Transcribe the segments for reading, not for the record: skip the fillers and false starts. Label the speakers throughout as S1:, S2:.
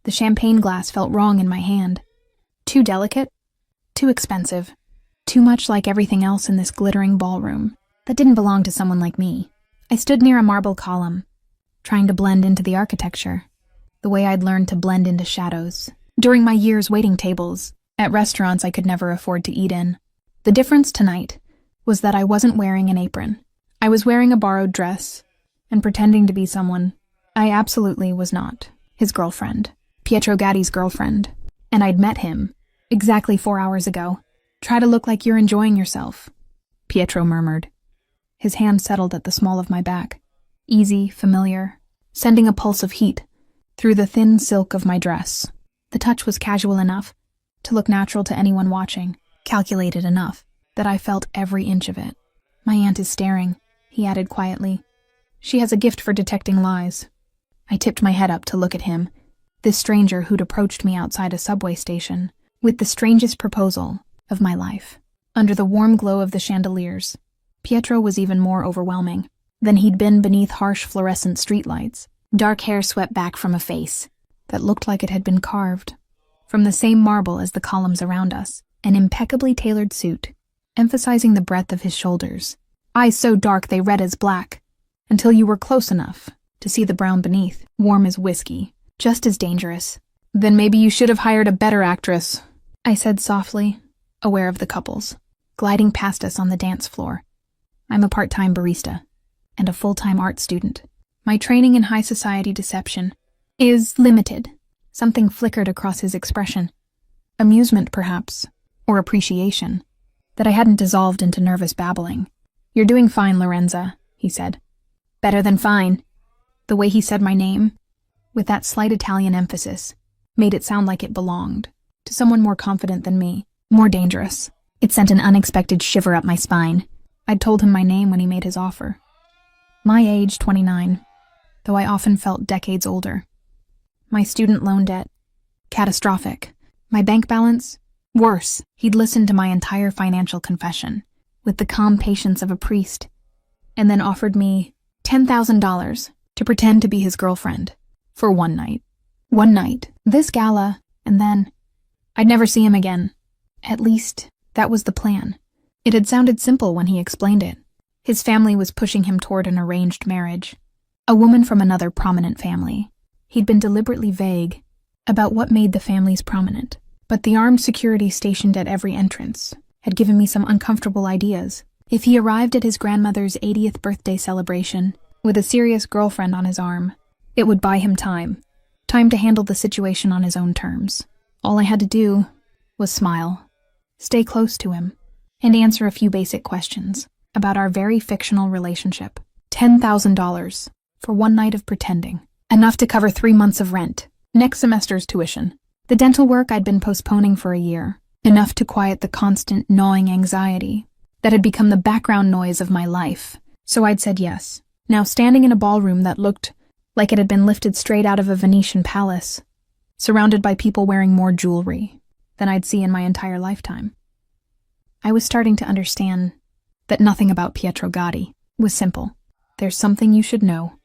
S1: The champagne glass felt wrong in my hand. Too delicate, too expensive, too much like everything else in this glittering ballroom that didn't belong to someone like me. I stood near a marble column, trying to blend into the architecture, the way I'd learned to blend into shadows during my years waiting tables at restaurants I could never afford to eat in. The difference tonight was that I wasn't wearing an apron. I was wearing a borrowed dress and pretending to be someone I absolutely was not. His girlfriend, Pietro Gatti's girlfriend, and I'd met him exactly 4 hours ago. Try to look like you're enjoying yourself, Pietro murmured. His hand settled at the small of my back, easy, familiar, sending a pulse of heat through the thin silk of my dress. The touch was casual enough to look natural to anyone watching, calculated enough that I felt every inch of it. My aunt is staring, he added quietly. She has a gift for detecting lies. I tipped my head up to look at him, this stranger who'd approached me outside a subway station with the strangest proposal of my life. Under the warm glow of the chandeliers, Pietro was even more overwhelming than he'd been beneath harsh fluorescent streetlights. Dark hair swept back from a face that looked like it had been carved from the same marble as the columns around us. An impeccably tailored suit, emphasizing the breadth of his shoulders. Eyes so dark they read as black, until you were close enough to see the brown beneath, warm as whiskey, just as dangerous. Then maybe you should have hired a better actress, I said softly, aware of the couples gliding past us on the dance floor. I'm a part-time barista and a full-time art student. My training in high society deception is limited. Something flickered across his expression. Amusement, perhaps, or appreciation, that I hadn't dissolved into nervous babbling. You're doing fine, Lorenza, he said. Better than fine. The way he said my name, with that slight Italian emphasis, made it sound like it belonged to someone more confident than me, more dangerous. It sent an unexpected shiver up my spine. I'd told him my name when he made his offer. My age, 29, though I often felt decades older. My student loan debt, catastrophic. My bank balance, worse. He'd listened to my entire financial confession with the calm patience of a priest, and then offered me $10,000 to pretend to be his girlfriend for one night. One night, this gala, and then I'd never see him again. At least, that was the plan. It had sounded simple when he explained it. His family was pushing him toward an arranged marriage, a woman from another prominent family. He'd been deliberately vague about what made the families prominent, but the armed security stationed at every entrance had given me some uncomfortable ideas. If he arrived at his grandmother's 80th birthday celebration with a serious girlfriend on his arm, it would buy him time to handle the situation on his own terms. All I had to do was smile, stay close to him, and answer a few basic questions about our very fictional relationship. $10,000 for one night of pretending, enough to cover 3 months of rent, next semester's tuition, the dental work I'd been postponing for a year, enough to quiet the constant gnawing anxiety that had become the background noise of my life. So I'd said yes, now standing in a ballroom that looked like it had been lifted straight out of a Venetian palace, surrounded by people wearing more jewelry than I'd see in my entire lifetime. I was starting to understand that nothing about Pietro Gatti was simple. There's something you should know,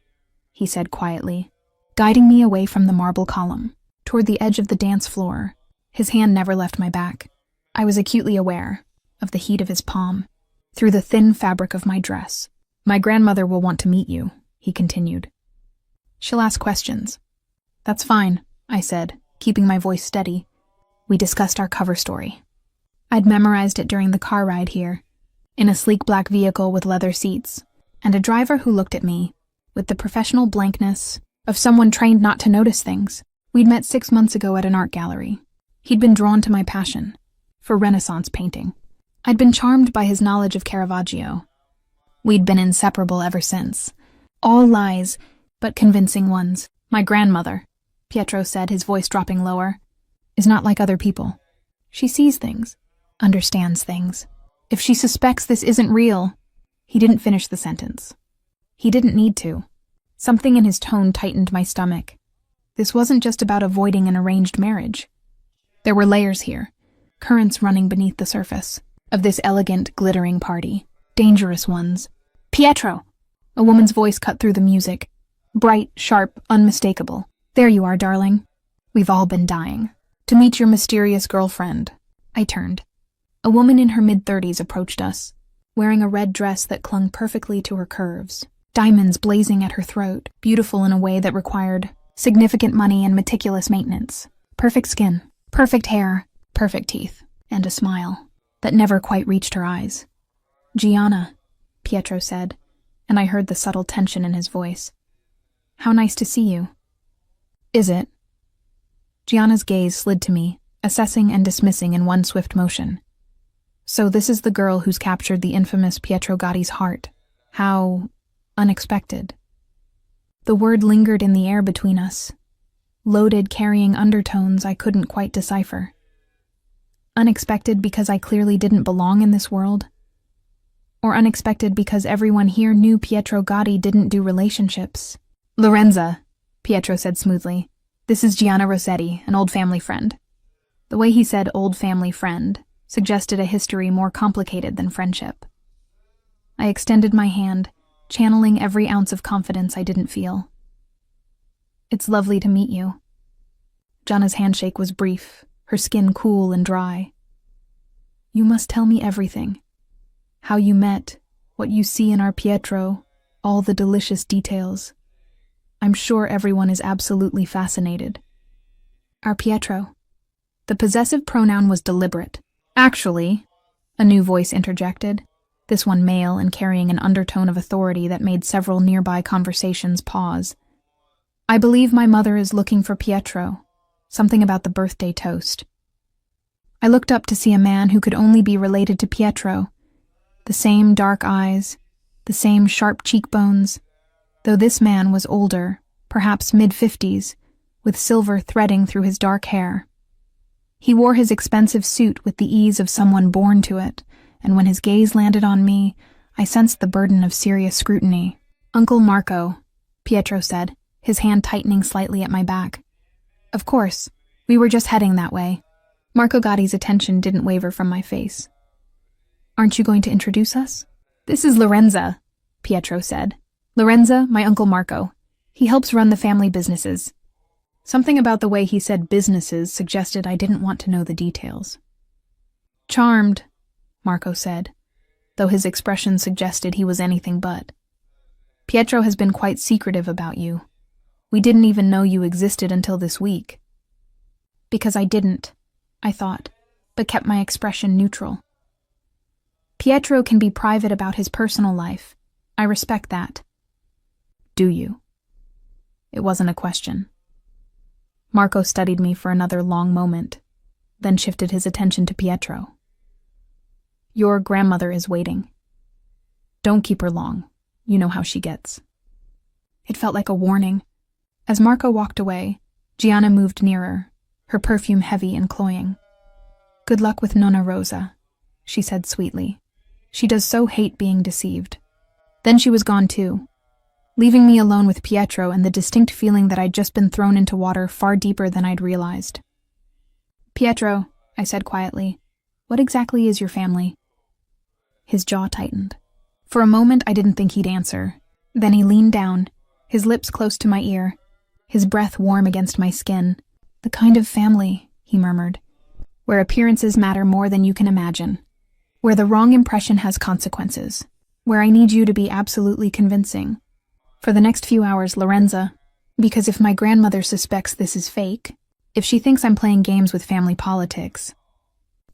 S1: he said quietly, guiding me away from the marble column, toward the edge of the dance floor. His hand never left my back. I was acutely aware of the heat of his palm, through the thin fabric of my dress. My grandmother will want to meet you, he continued. She'll ask questions. That's fine, I said, keeping my voice steady. We discussed our cover story. I'd memorized it during the car ride here, in a sleek black vehicle with leather seats, and a driver who looked at me with the professional blankness of someone trained not to notice things. We'd met 6 months ago at an art gallery. He'd been drawn to my passion for Renaissance painting. I'd been charmed by his knowledge of Caravaggio. We'd been inseparable ever since. All lies, but convincing ones. My grandmother, Pietro said, his voice dropping lower, is not like other people. She sees things, understands things. If she suspects this isn't real... He didn't finish the sentence. He didn't need to. Something in his tone tightened my stomach. This wasn't just about avoiding an arranged marriage. There were layers here, currents running beneath the surface of this elegant, glittering party. Dangerous ones. Pietro! A woman's voice cut through the music. Bright, sharp, unmistakable. There you are, darling. We've all been dying. To meet your mysterious girlfriend. I turned. A woman in her mid-30s approached us, wearing a red dress that clung perfectly to her curves, diamonds blazing at her throat, beautiful in a way that required significant money and meticulous maintenance. Perfect skin, perfect hair, perfect teeth, and a smile that never quite reached her eyes. "Gianna," Pietro said, and I heard the subtle tension in his voice. "How nice to see you." "Is it?" Gianna's gaze slid to me, assessing and dismissing in one swift motion. "So this is the girl who's captured the infamous Pietro Gotti's heart. How unexpected." The word lingered in the air between us, loaded, carrying undertones I couldn't quite decipher. Unexpected because I clearly didn't belong in this world? Or unexpected because everyone here knew Pietro Gotti didn't do relationships? "Lorenza," Pietro said smoothly. "This is Gianna Rossetti, an old family friend." The way he said old family friend suggested a history more complicated than friendship. I extended my hand, channeling every ounce of confidence I didn't feel. "It's lovely to meet you." Gianna's handshake was brief, her skin cool and dry. "You must tell me everything. How you met, what you see in our Pietro, all the delicious details. I'm sure everyone is absolutely fascinated." "Our Pietro." The possessive pronoun was deliberate. "Actually," a new voice interjected, this one male and carrying an undertone of authority that made several nearby conversations pause. "I believe my mother is looking for Pietro, something about the birthday toast." I looked up to see a man who could only be related to Pietro. The same dark eyes, the same sharp cheekbones, though this man was older, perhaps mid-50s, with silver threading through his dark hair. He wore his expensive suit with the ease of someone born to it, and when his gaze landed on me, I sensed the burden of serious scrutiny. "Uncle Marco," Pietro said, his hand tightening slightly at my back. "Of course, we were just heading that way." Marco Gotti's attention didn't waver from my face. "Aren't you going to introduce us?" "This is Lorenza," Pietro said. "Lorenza, my Uncle Marco. He helps run the family businesses." Something about the way he said businesses suggested I didn't want to know the details. "Charmed," Marco said, though his expression suggested he was anything but. "Pietro has been quite secretive about you. We didn't even know you existed until this week." Because I didn't, I thought, but kept my expression neutral. "Pietro can be private about his personal life. I respect that." "Do you?" It wasn't a question. Marco studied me for another long moment, then shifted his attention to Pietro. "Your grandmother is waiting. Don't keep her long. You know how she gets." It felt like a warning. As Marco walked away, Gianna moved nearer, her perfume heavy and cloying. "Good luck with Nonna Rosa," she said sweetly. "She does so hate being deceived." Then she was gone too, leaving me alone with Pietro and the distinct feeling that I'd just been thrown into water far deeper than I'd realized. "Pietro," I said quietly, "what exactly is your family?" His jaw tightened. For a moment I didn't think he'd answer. Then he leaned down, his lips close to my ear, his breath warm against my skin. "The kind of family," he murmured, "where appearances matter more than you can imagine, where the wrong impression has consequences, where I need you to be absolutely convincing. For the next few hours, Lorenza, because if my grandmother suspects this is fake, if she thinks I'm playing games with family politics..."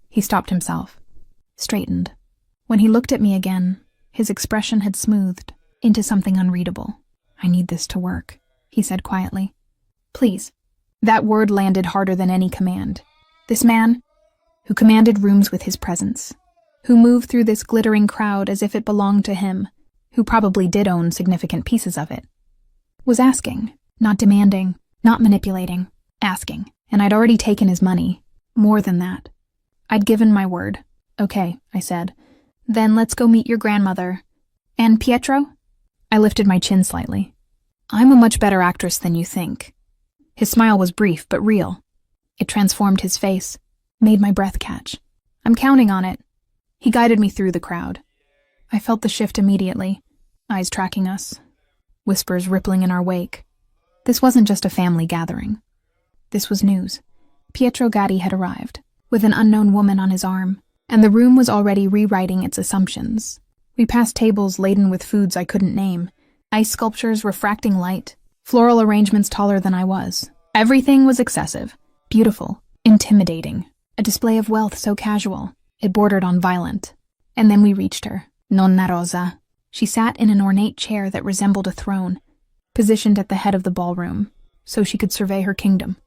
S1: He stopped himself, straightened. When he looked at me again, his expression had smoothed into something unreadable. "I need this to work," he said quietly. "Please." That word landed harder than any command. This man, who commanded rooms with his presence, who moved through this glittering crowd as if it belonged to him, who probably did own significant pieces of it, was asking, not demanding, not manipulating, asking. And I'd already taken his money. More than that. I'd given my word. "Okay," I said. "Then let's go meet your grandmother. And Pietro?" I lifted my chin slightly. "I'm a much better actress than you think." His smile was brief but real. It transformed his face, made my breath catch. "I'm counting on it." He guided me through the crowd. I felt the shift immediately, eyes tracking us, whispers rippling in our wake. This wasn't just a family gathering. This was news. Pietro Gatti had arrived, with an unknown woman on his arm, and the room was already rewriting its assumptions. We passed tables laden with foods I couldn't name, ice sculptures refracting light, floral arrangements taller than I was. Everything was excessive, beautiful, intimidating. A display of wealth so casual, it bordered on violent. And then we reached her, Nonna Rosa. She sat in an ornate chair that resembled a throne, positioned at the head of the ballroom, so she could survey her kingdom.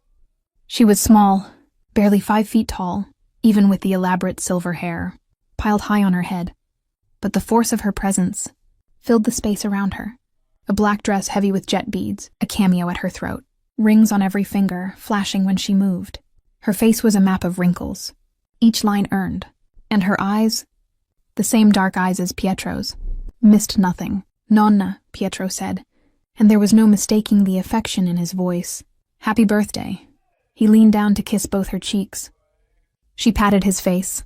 S1: She was small, barely 5 feet tall, even with the elaborate silver hair, piled high on her head. But the force of her presence filled the space around her. A black dress heavy with jet beads, a cameo at her throat, rings on every finger, flashing when she moved. Her face was a map of wrinkles, each line earned, and her eyes, the same dark eyes as Pietro's, missed nothing. Nonna, Pietro said, and there was no mistaking the affection in his voice. Happy birthday. He leaned down to kiss both her cheeks. She patted his face,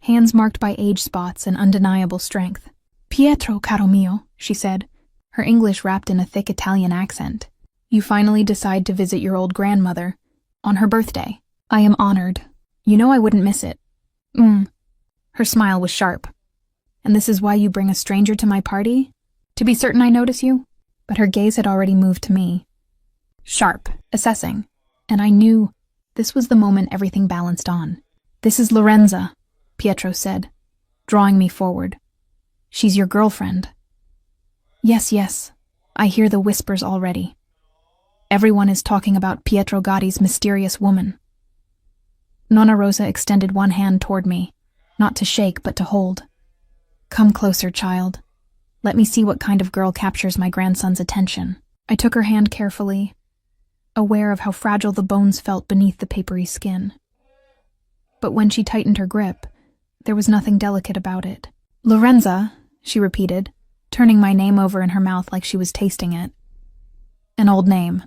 S1: hands marked by age spots and undeniable strength. Pietro, caro mio, she said, her English wrapped in a thick Italian accent. You finally decide to visit your old grandmother on her birthday. I am honored. You know I wouldn't miss it. Her smile was sharp. And this is why you bring a stranger to my party? To be certain I notice you? But her gaze had already moved to me. Sharp, assessing. And I knew this was the moment everything balanced on. This is Lorenza, Pietro said, drawing me forward. She's your girlfriend. Yes, I hear the whispers already. Everyone is talking about Pietro Gatti's mysterious woman. Nonna Rosa extended one hand toward me, not to shake but to hold. Come closer, child. Let me see what kind of girl captures my grandson's attention. I took her hand carefully, aware of how fragile the bones felt beneath the papery skin. But when she tightened her grip, there was nothing delicate about it. Lorenza, she repeated, turning my name over in her mouth like she was tasting it. An old name.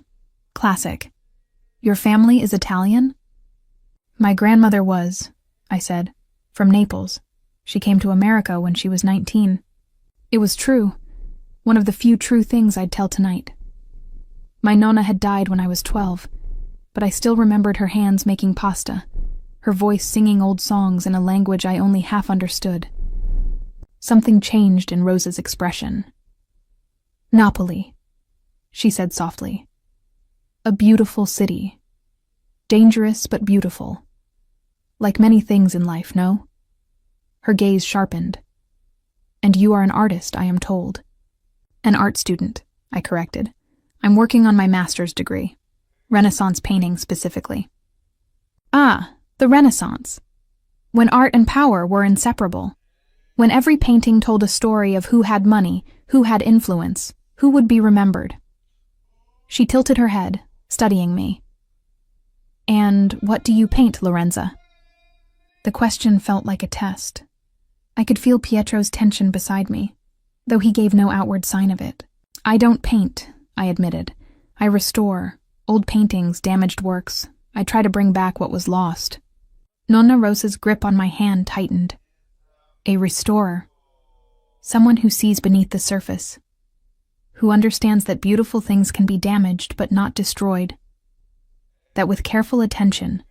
S1: Classic. Your family is Italian? My grandmother was, I said, from Naples. She came to America when she was 19. It was true. One of the few true things I'd tell tonight. My nonna had died when I was 12, but I still remembered her hands making pasta, her voice singing old songs in a language I only half understood. Something changed in Rosa's expression. Napoli, she said softly. A beautiful city. Dangerous but beautiful. Like many things in life, no? Her gaze sharpened. And you are an artist, I am told. An art student, I corrected. I'm working on my master's degree. Renaissance painting specifically. Ah, the Renaissance. When art and power were inseparable. When every painting told a story of who had money, who had influence, who would be remembered. She tilted her head, studying me. And what do you paint, Lorenza? The question felt like a test. I could feel Pietro's tension beside me, though he gave no outward sign of it. I don't paint, I admitted. I restore. Old paintings, damaged works. I try to bring back what was lost. Nonna Rosa's grip on my hand tightened. A restorer. Someone who sees beneath the surface. Who understands that beautiful things can be damaged but not destroyed. That with careful attention,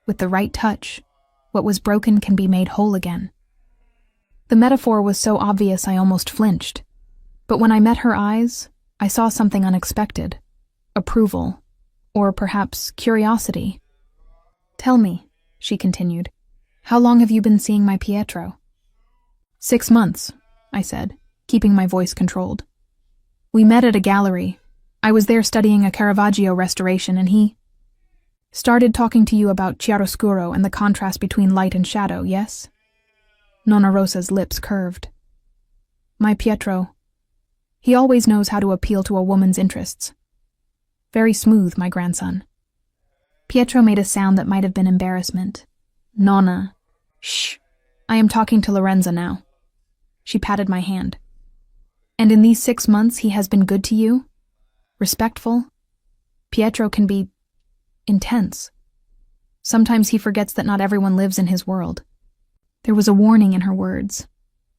S1: with the right touch, what was broken can be made whole again. The metaphor was so obvious I almost flinched. But when I met her eyes, I saw something unexpected. Approval. Or perhaps curiosity. Tell me, she continued, how long have you been seeing my Pietro? 6 months, I said, keeping my voice controlled. We met at a gallery. I was there studying a Caravaggio restoration and he started talking to you about chiaroscuro and the contrast between light and shadow, yes? Nonna Rosa's lips curved. My Pietro. He always knows how to appeal to a woman's interests. Very smooth, my grandson. Pietro made a sound that might have been embarrassment. Nonna. Shh. I am talking to Lorenza now. She patted my hand. And in these 6 months he has been good to you? Respectful? Pietro can be intense. Sometimes he forgets that not everyone lives in his world. There was a warning in her words,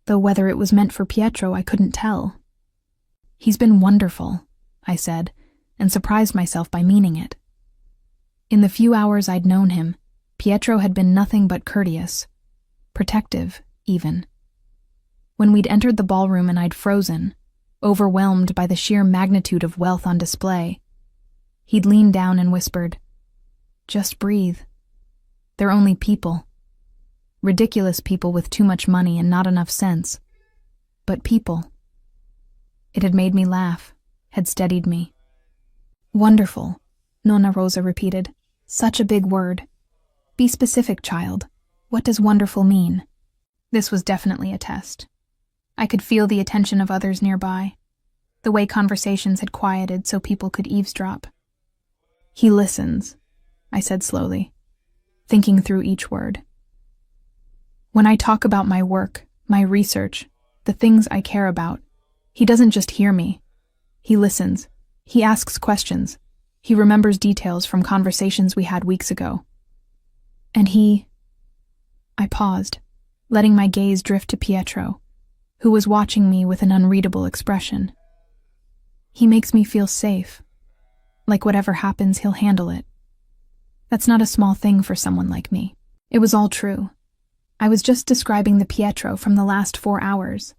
S1: though whether it was meant for Pietro I couldn't tell. He's been wonderful, I said, and surprised myself by meaning it. In the few hours I'd known him, Pietro had been nothing but courteous, protective, even. When we'd entered the ballroom and I'd frozen, overwhelmed by the sheer magnitude of wealth on display, he'd leaned down and whispered, "Just breathe. They're only people. Ridiculous people with too much money and not enough sense. But people." It had made me laugh, had steadied me. "Wonderful," Nonna Rosa repeated. "Such a big word. Be specific, child. What does wonderful mean?" This was definitely a test. I could feel the attention of others nearby, the way conversations had quieted so people could eavesdrop. "He listens," I said slowly, thinking through each word. "When I talk about my work, my research, the things I care about, he doesn't just hear me. He listens. He asks questions. He remembers details from conversations we had weeks ago. And I paused, letting my gaze drift to Pietro, who was watching me with an unreadable expression. "He makes me feel safe. Like whatever happens, he'll handle it. That's not a small thing for someone like me." It was all true. I was just describing the Pietro from the last 4 hours,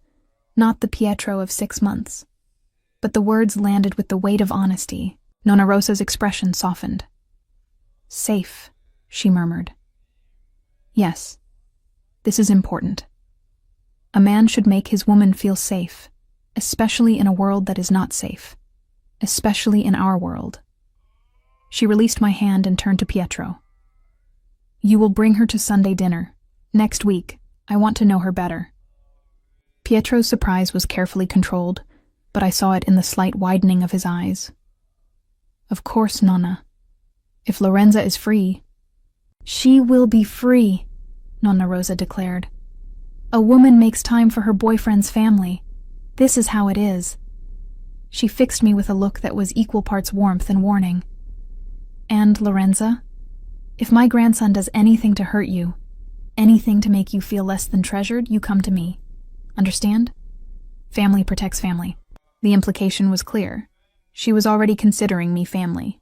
S1: not the Pietro of 6 months. But the words landed with the weight of honesty. Nonna Rosa's expression softened. "Safe," she murmured. "Yes, this is important. A man should make his woman feel safe, especially in a world that is not safe, especially in our world." She released my hand and turned to Pietro. "You will bring her to Sunday dinner. Next week. I want to know her better." Pietro's surprise was carefully controlled, but I saw it in the slight widening of his eyes. "Of course, Nonna. If Lorenza is free—" "She will be free," Nonna Rosa declared. "A woman makes time for her boyfriend's family. This is how it is." She fixed me with a look that was equal parts warmth and warning. "And, Lorenza, if my grandson does anything to hurt you, anything to make you feel less than treasured, you come to me. Understand? Family protects family." The implication was clear. She was already considering me family.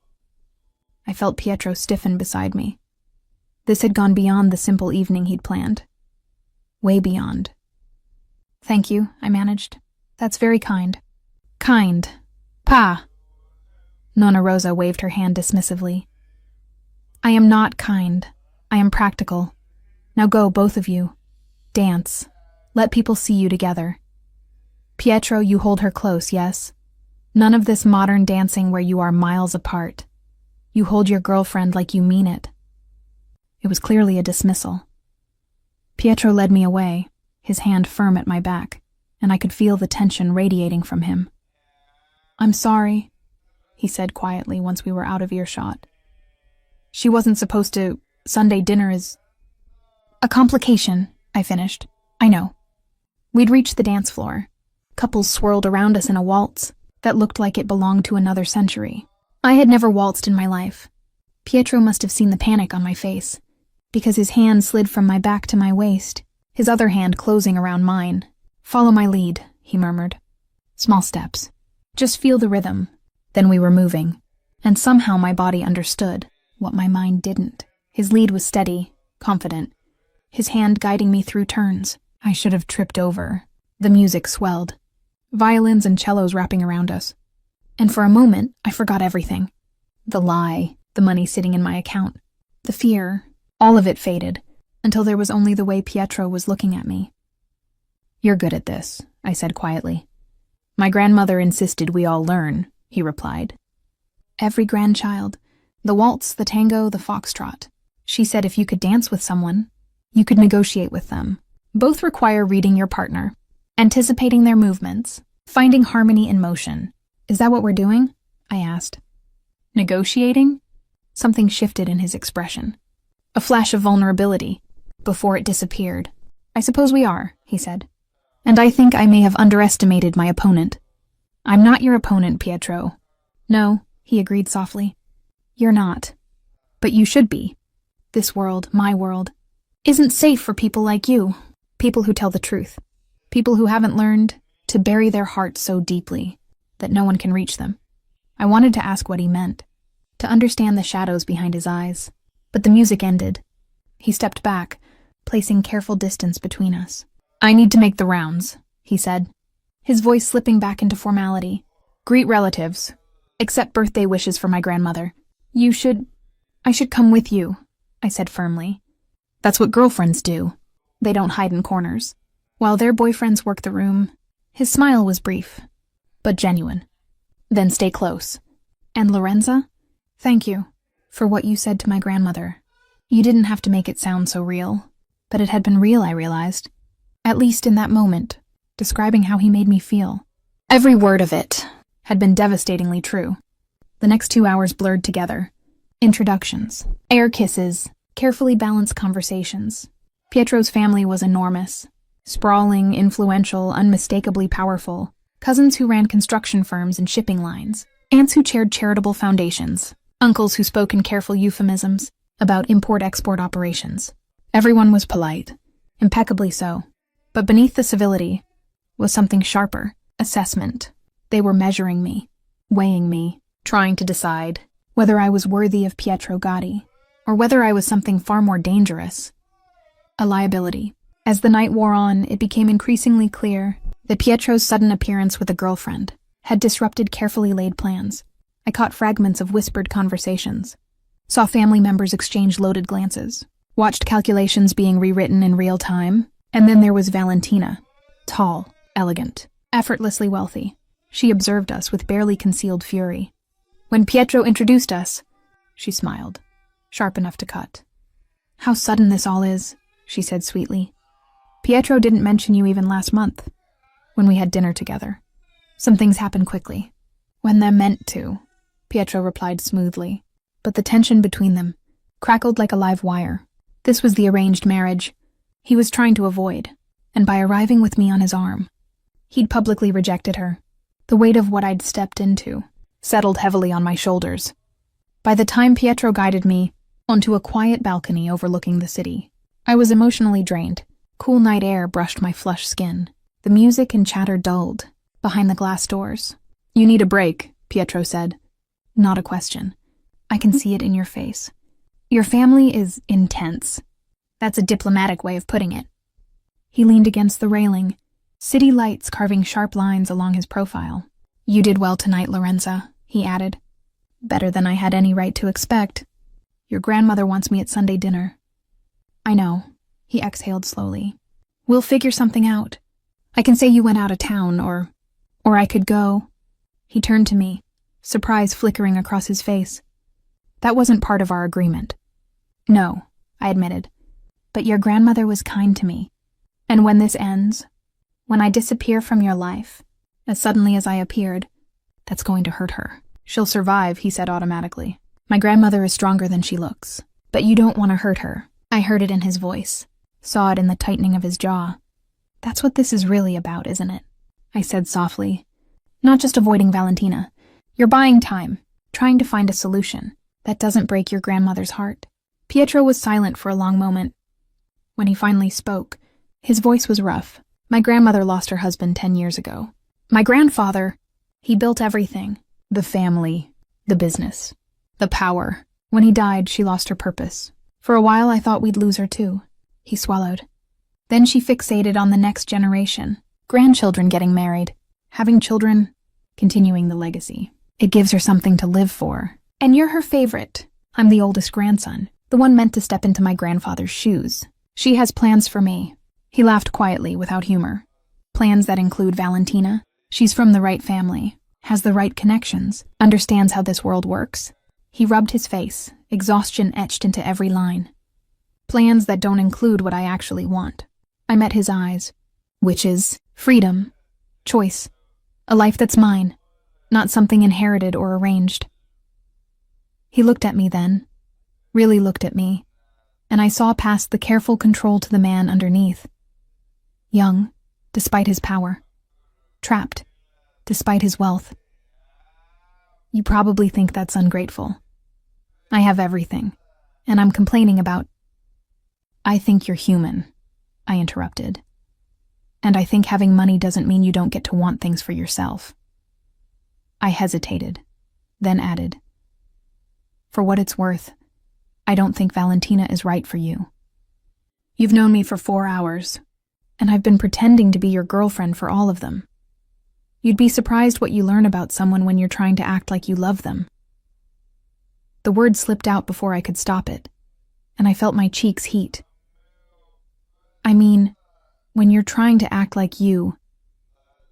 S1: I felt Pietro stiffen beside me. This had gone beyond the simple evening he'd planned. Way beyond. "Thank you," I managed. "That's very kind." "Kind. Pa!" Nonna Rosa waved her hand dismissively. "I am not kind. I am practical. Now go, both of you. Dance. Let people see you together. Pietro, you hold her close, yes? None of this modern dancing where you are miles apart. You hold your girlfriend like you mean it." It was clearly a dismissal. Pietro led me away, his hand firm at my back, and I could feel the tension radiating from him. "I'm sorry," he said quietly once we were out of earshot. "She wasn't supposed to— Sunday dinner is—" "A complication," I finished. "I know." We'd reached the dance floor. Couples swirled around us in a waltz that looked like it belonged to another century. I had never waltzed in my life. Pietro must have seen the panic on my face, because his hand slid from my back to my waist, his other hand closing around mine. "Follow my lead," he murmured. "Small steps. Just feel the rhythm." Then we were moving, and somehow my body understood what my mind didn't. His lead was steady, confident, his hand guiding me through turns. I should have tripped over. The music swelled. Violins and cellos wrapping around us. And for a moment, I forgot everything. The lie, the money sitting in my account, the fear, all of it faded, until there was only the way Pietro was looking at me. "You're good at this," I said quietly. "My grandmother insisted we all learn," he replied. "Every grandchild. The waltz, the tango, the foxtrot. She said if you could dance with someone, you could negotiate with them. Both require reading your partner, anticipating their movements, finding harmony in motion. Is that what we're doing?" I asked. "Negotiating?" Something shifted in his expression. A flash of vulnerability, before it disappeared. "I suppose we are," he said. "And I think I may have underestimated my opponent." "I'm not your opponent, Pietro." "No," he agreed softly. "You're not. But you should be. This world, my world, isn't safe for people like you. People who tell the truth. People who haven't learned to bury their hearts so deeply that no one can reach them." I wanted to ask what he meant. to understand the shadows behind his eyes. But the music ended. He stepped back, placing careful distance between us. "I need to make the rounds," he said, his voice slipping back into formality. "Greet relatives. Accept birthday wishes for my grandmother. I should come with you," I said firmly. "That's what girlfriends do. They don't hide in corners." While their boyfriends work the room, his smile was brief, but genuine. "Then stay close. And Lorenza, thank you for what you said to my grandmother. You didn't have to make it sound so real, but it had been real, I realized. At least in that moment, describing how he made me feel. Every word of it had been devastatingly true. The next 2 hours blurred together. Introductions, air kisses, carefully balanced conversations. Pietro's family was enormous. Sprawling, influential, unmistakably powerful. Cousins who ran construction firms and shipping lines. Aunts who chaired charitable foundations. Uncles who spoke in careful euphemisms about import-export operations. Everyone was polite, impeccably so. But beneath the civility was something sharper, assessment. They were measuring me, weighing me, trying to decide whether I was worthy of Pietro Gotti, or whether I was something far more dangerous, a liability. As the night wore on, it became increasingly clear that Pietro's sudden appearance with a girlfriend had disrupted carefully laid plans. I caught fragments of whispered conversations, saw family members exchange loaded glances, watched calculations being rewritten in real time, and then there was Valentina, tall, elegant, effortlessly wealthy. She observed us with barely concealed fury. When Pietro introduced us, she smiled, sharp enough to cut. "How sudden this all is," she said sweetly. "Pietro didn't mention you even last month, when we had dinner together. Some things happen quickly. When they're meant to," Pietro replied smoothly. But the tension between them crackled like a live wire. This was the arranged marriage he was trying to avoid, and by arriving with me on his arm, he'd publicly rejected her. The weight of what I'd stepped into settled heavily on my shoulders. By the time Pietro guided me onto a quiet balcony overlooking the city, I was emotionally drained. Cool night air brushed my flushed skin. The music and chatter dulled behind the glass doors. "You need a break," Pietro said. "Not a question. I can see it in your face. Your family is intense. That's a diplomatic way of putting it." He leaned against the railing, city lights carving sharp lines along his profile. "You did well tonight, Lorenza," he added. "Better than I had any right to expect. Your grandmother wants me at Sunday dinner." "I know," he exhaled slowly. "We'll figure something out. I can say you went out of town, or I could go." He turned to me, surprise flickering across his face. "That wasn't part of our agreement." "No," I admitted. "But your grandmother was kind to me. And when this ends, when I disappear from your life, as suddenly as I appeared, that's going to hurt her." "She'll survive," he said automatically. "My grandmother is stronger than she looks. But you don't want to hurt her." I heard it in his voice, saw it in the tightening of his jaw. "That's what this is really about, isn't it?" I said softly. "Not just avoiding Valentina. You're buying time, trying to find a solution that doesn't break your grandmother's heart." Pietro was silent for a long moment. When he finally spoke, his voice was rough. "My grandmother lost her husband 10 years ago. My grandfather, he built everything. The family, the business, the power. When he died, she lost her purpose. For a while, I thought we'd lose her too." He swallowed. "Then she fixated on the next generation. Grandchildren getting married. Having children, continuing the legacy. It gives her something to live for. And you're her favorite. I'm the oldest grandson, the one meant to step into my grandfather's shoes. She has plans for me." He laughed quietly, without humor. "Plans that include Valentina. She's from the right family, has the right connections, understands how this world works." He rubbed his face, exhaustion etched into every line. "Plans that don't include what I actually want." I met his eyes. "Which is freedom, choice, a life that's mine, not something inherited or arranged." He looked at me then, really looked at me, and I saw past the careful control to the man underneath. Young, despite his power. Trapped, despite his wealth. "You probably think that's ungrateful. I have everything, and I'm complaining about—" "I think you're human," I interrupted. "And I think having money doesn't mean you don't get to want things for yourself." I hesitated, then added, For what it's worth, I don't think Valentina is right for you. You've known me for 4 hours, and I've been pretending to be your girlfriend for all of them. You'd be surprised what you learn about someone when you're trying to act like you love them. The word slipped out before I could stop it, and I felt my cheeks heat. I mean, when you're trying to act like you.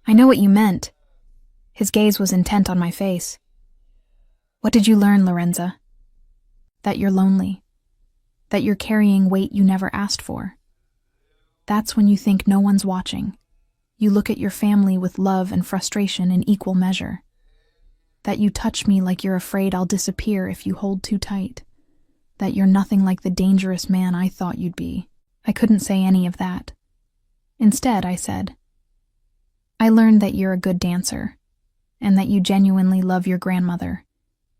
S1: I know what you meant. His gaze was intent on my face. What did you learn, Lorenza? That you're lonely. That you're carrying weight you never asked for. That's when you think no one's watching. You look at your family with love and frustration in equal measure. That you touch me like you're afraid I'll disappear if you hold too tight. That you're nothing like the dangerous man I thought you'd be. I couldn't say any of that. Instead, I said, I learned that you're a good dancer, and that you genuinely love your grandmother,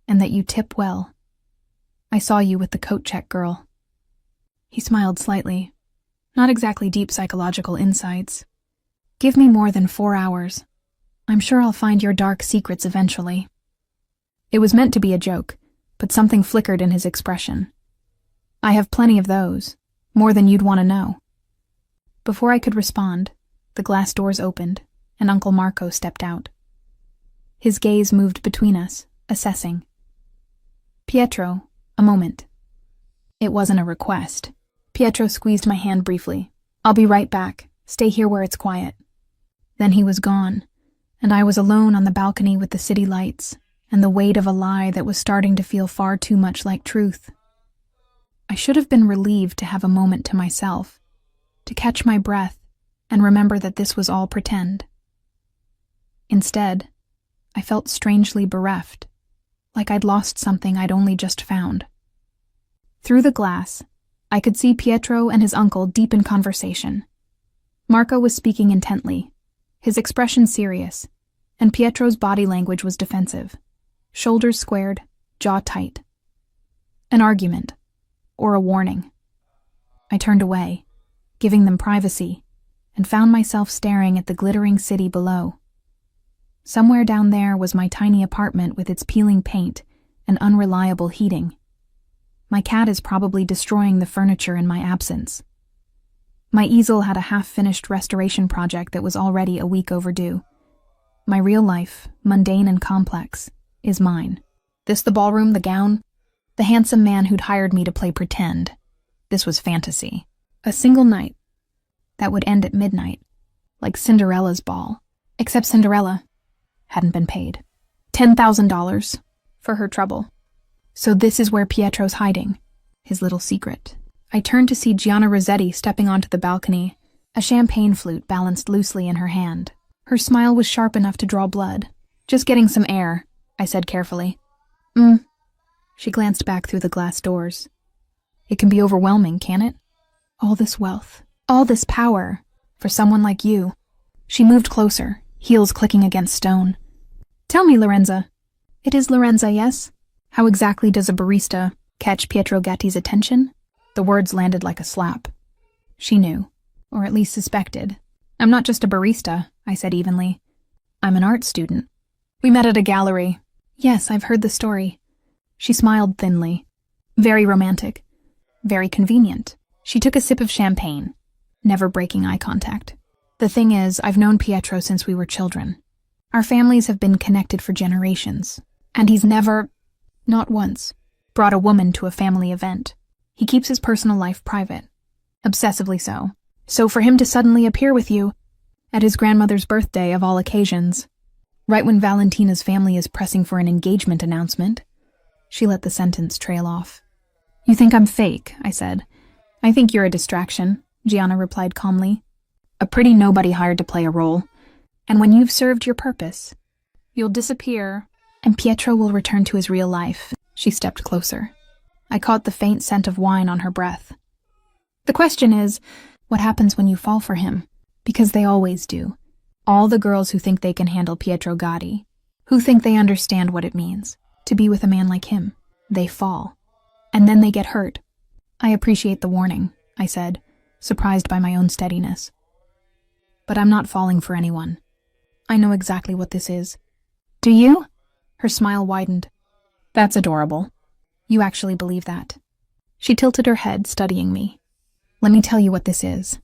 S1: and that you tip well. I saw you with the coat check girl. He smiled slightly. Not exactly deep psychological insights. Give me more than 4 hours. I'm sure I'll find your dark secrets eventually. It was meant to be a joke, but something flickered in his expression. I have plenty of those, more than you'd want to know. Before I could respond, the glass doors opened, and Uncle Marco stepped out. His gaze moved between us, assessing. Pietro, a moment. It wasn't a request. Pietro squeezed my hand briefly. I'll be right back. Stay here where it's quiet. Then he was gone, and I was alone on the balcony with the city lights and the weight of a lie that was starting to feel far too much like truth. I should have been relieved to have a moment to myself, to catch my breath and remember that this was all pretend. Instead, I felt strangely bereft, like I'd lost something I'd only just found. Through the glass, I could see Pietro and his uncle deep in conversation. Marco was speaking intently, his expression serious, and Pietro's body language was defensive, shoulders squared, jaw tight. An argument, or a warning. I turned away, giving them privacy, and found myself staring at the glittering city below. Somewhere down there was my tiny apartment with its peeling paint and unreliable heating. My cat is probably destroying the furniture in my absence. My easel had a half-finished restoration project that was already a week overdue. My real life, mundane and complex, is mine. This the ballroom, the gown, the handsome man who'd hired me to play pretend. This was fantasy. A single night that would end at midnight, like Cinderella's ball, except Cinderella hadn't been paid. $10,000 for her trouble. So this is where Pietro's hiding, his little secret. I turned to see Gianna Rossetti stepping onto the balcony, a champagne flute balanced loosely in her hand. Her smile was sharp enough to draw blood. Just getting some air, I said carefully. She glanced back through the glass doors. It can be overwhelming, can it? All this wealth, all this power, for someone like you. She moved closer, heels clicking against stone. Tell me, Lorenza. It is Lorenza, yes? How exactly does a barista catch Pietro Gatti's attention? The words landed like a slap. She knew, or at least suspected. I'm not just a barista, I said evenly. I'm an art student. We met at a gallery. Yes, I've heard the story. She smiled thinly. Very romantic. Very convenient. She took a sip of champagne, never breaking eye contact. The thing is, I've known Pietro since we were children. Our families have been connected for generations, and he's never, not once, brought a woman to a family event. He keeps his personal life private. Obsessively so. So for him to suddenly appear with you, at his grandmother's birthday of all occasions, right when Valentina's family is pressing for an engagement announcement, she let the sentence trail off. You think I'm fake, I said. I think you're a distraction, Gianna replied calmly. A pretty nobody hired to play a role. And when you've served your purpose, you'll disappear, and Pietro will return to his real life. She stepped closer. I caught the faint scent of wine on her breath. The question is, what happens when you fall for him? Because they always do. All the girls who think they can handle Pietro Gatti, who think they understand what it means to be with a man like him, they fall. And then they get hurt. I appreciate the warning, I said, surprised by my own steadiness. But I'm not falling for anyone. I know exactly what this is. Do you? Her smile widened. That's adorable. You actually believe that? She tilted her head, studying me. Let me tell you what this is.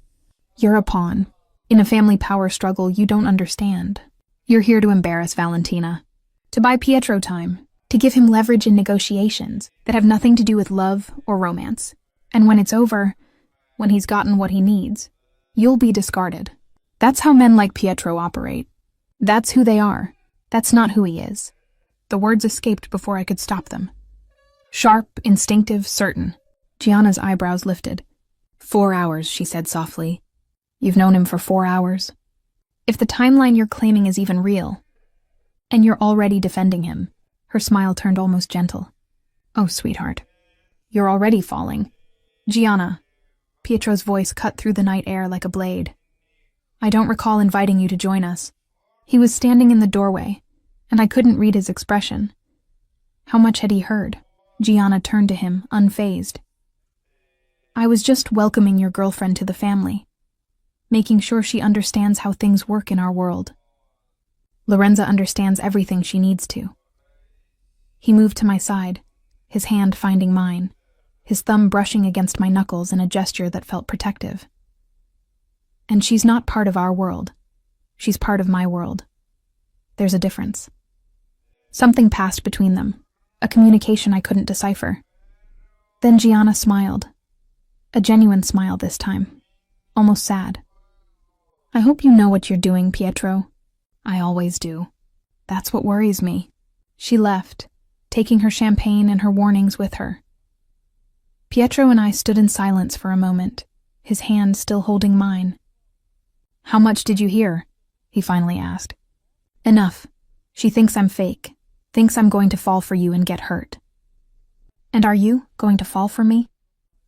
S1: You're a pawn. In a family power struggle you don't understand. You're here to embarrass Valentina. To buy Pietro time. To give him leverage in negotiations that have nothing to do with love or romance. And when it's over, when he's gotten what he needs, you'll be discarded. That's how men like Pietro operate. That's who they are. That's not who he is. The words escaped before I could stop them. Sharp, instinctive, certain. Gianna's eyebrows lifted. 4 hours, she said softly. You've known him for 4 hours? If the timeline you're claiming is even real, and you're already defending him, her smile turned almost gentle. Oh, sweetheart. You're already falling. Gianna. Pietro's voice cut through the night air like a blade. I don't recall inviting you to join us. He was standing in the doorway, and I couldn't read his expression. How much had he heard? Gianna turned to him, unfazed. I was just welcoming your girlfriend to the family, making sure she understands how things work in our world. Lorenza understands everything she needs to. He moved to my side, his hand finding mine, his thumb brushing against my knuckles in a gesture that felt protective. And she's not part of our world. She's part of my world. There's a difference. Something passed between them, a communication I couldn't decipher. Then Gianna smiled. A genuine smile this time, almost sad. I hope you know what you're doing, Pietro. I always do. That's what worries me. She left, taking her champagne and her warnings with her. Pietro and I stood in silence for a moment, his hand still holding mine. How much did you hear? He finally asked. Enough. She thinks I'm fake, thinks I'm going to fall for you and get hurt. And are you going to fall for me?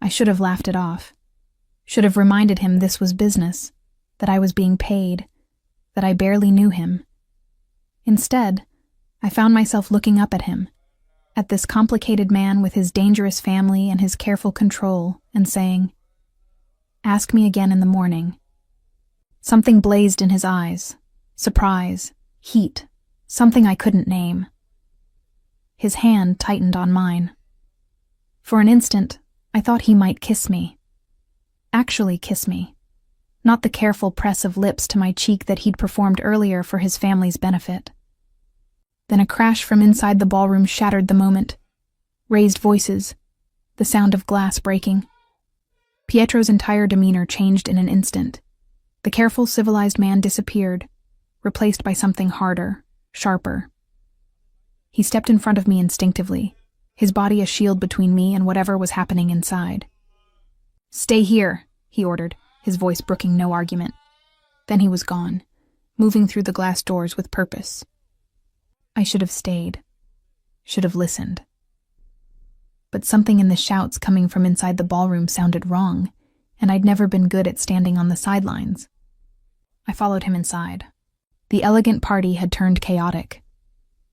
S1: I should have laughed it off. Should have reminded him this was business, that I was being paid, that I barely knew him. Instead, I found myself looking up at him, at this complicated man with his dangerous family and his careful control, and saying, Ask me again in the morning. Something blazed in his eyes, surprise, heat, something I couldn't name. His hand tightened on mine. For an instant, I thought he might kiss me. Actually kiss me. Not the careful press of lips to my cheek that he'd performed earlier for his family's benefit. Then a crash from inside the ballroom shattered the moment. Raised voices, the sound of glass breaking. Pietro's entire demeanor changed in an instant. The careful, civilized man disappeared, replaced by something harder, sharper. He stepped in front of me instinctively, his body a shield between me and whatever was happening inside. Stay here, he ordered, his voice brooking no argument. Then he was gone, moving through the glass doors with purpose. I should have stayed, should have listened. But something in the shouts coming from inside the ballroom sounded wrong, and I'd never been good at standing on the sidelines. I followed him inside. The elegant party had turned chaotic.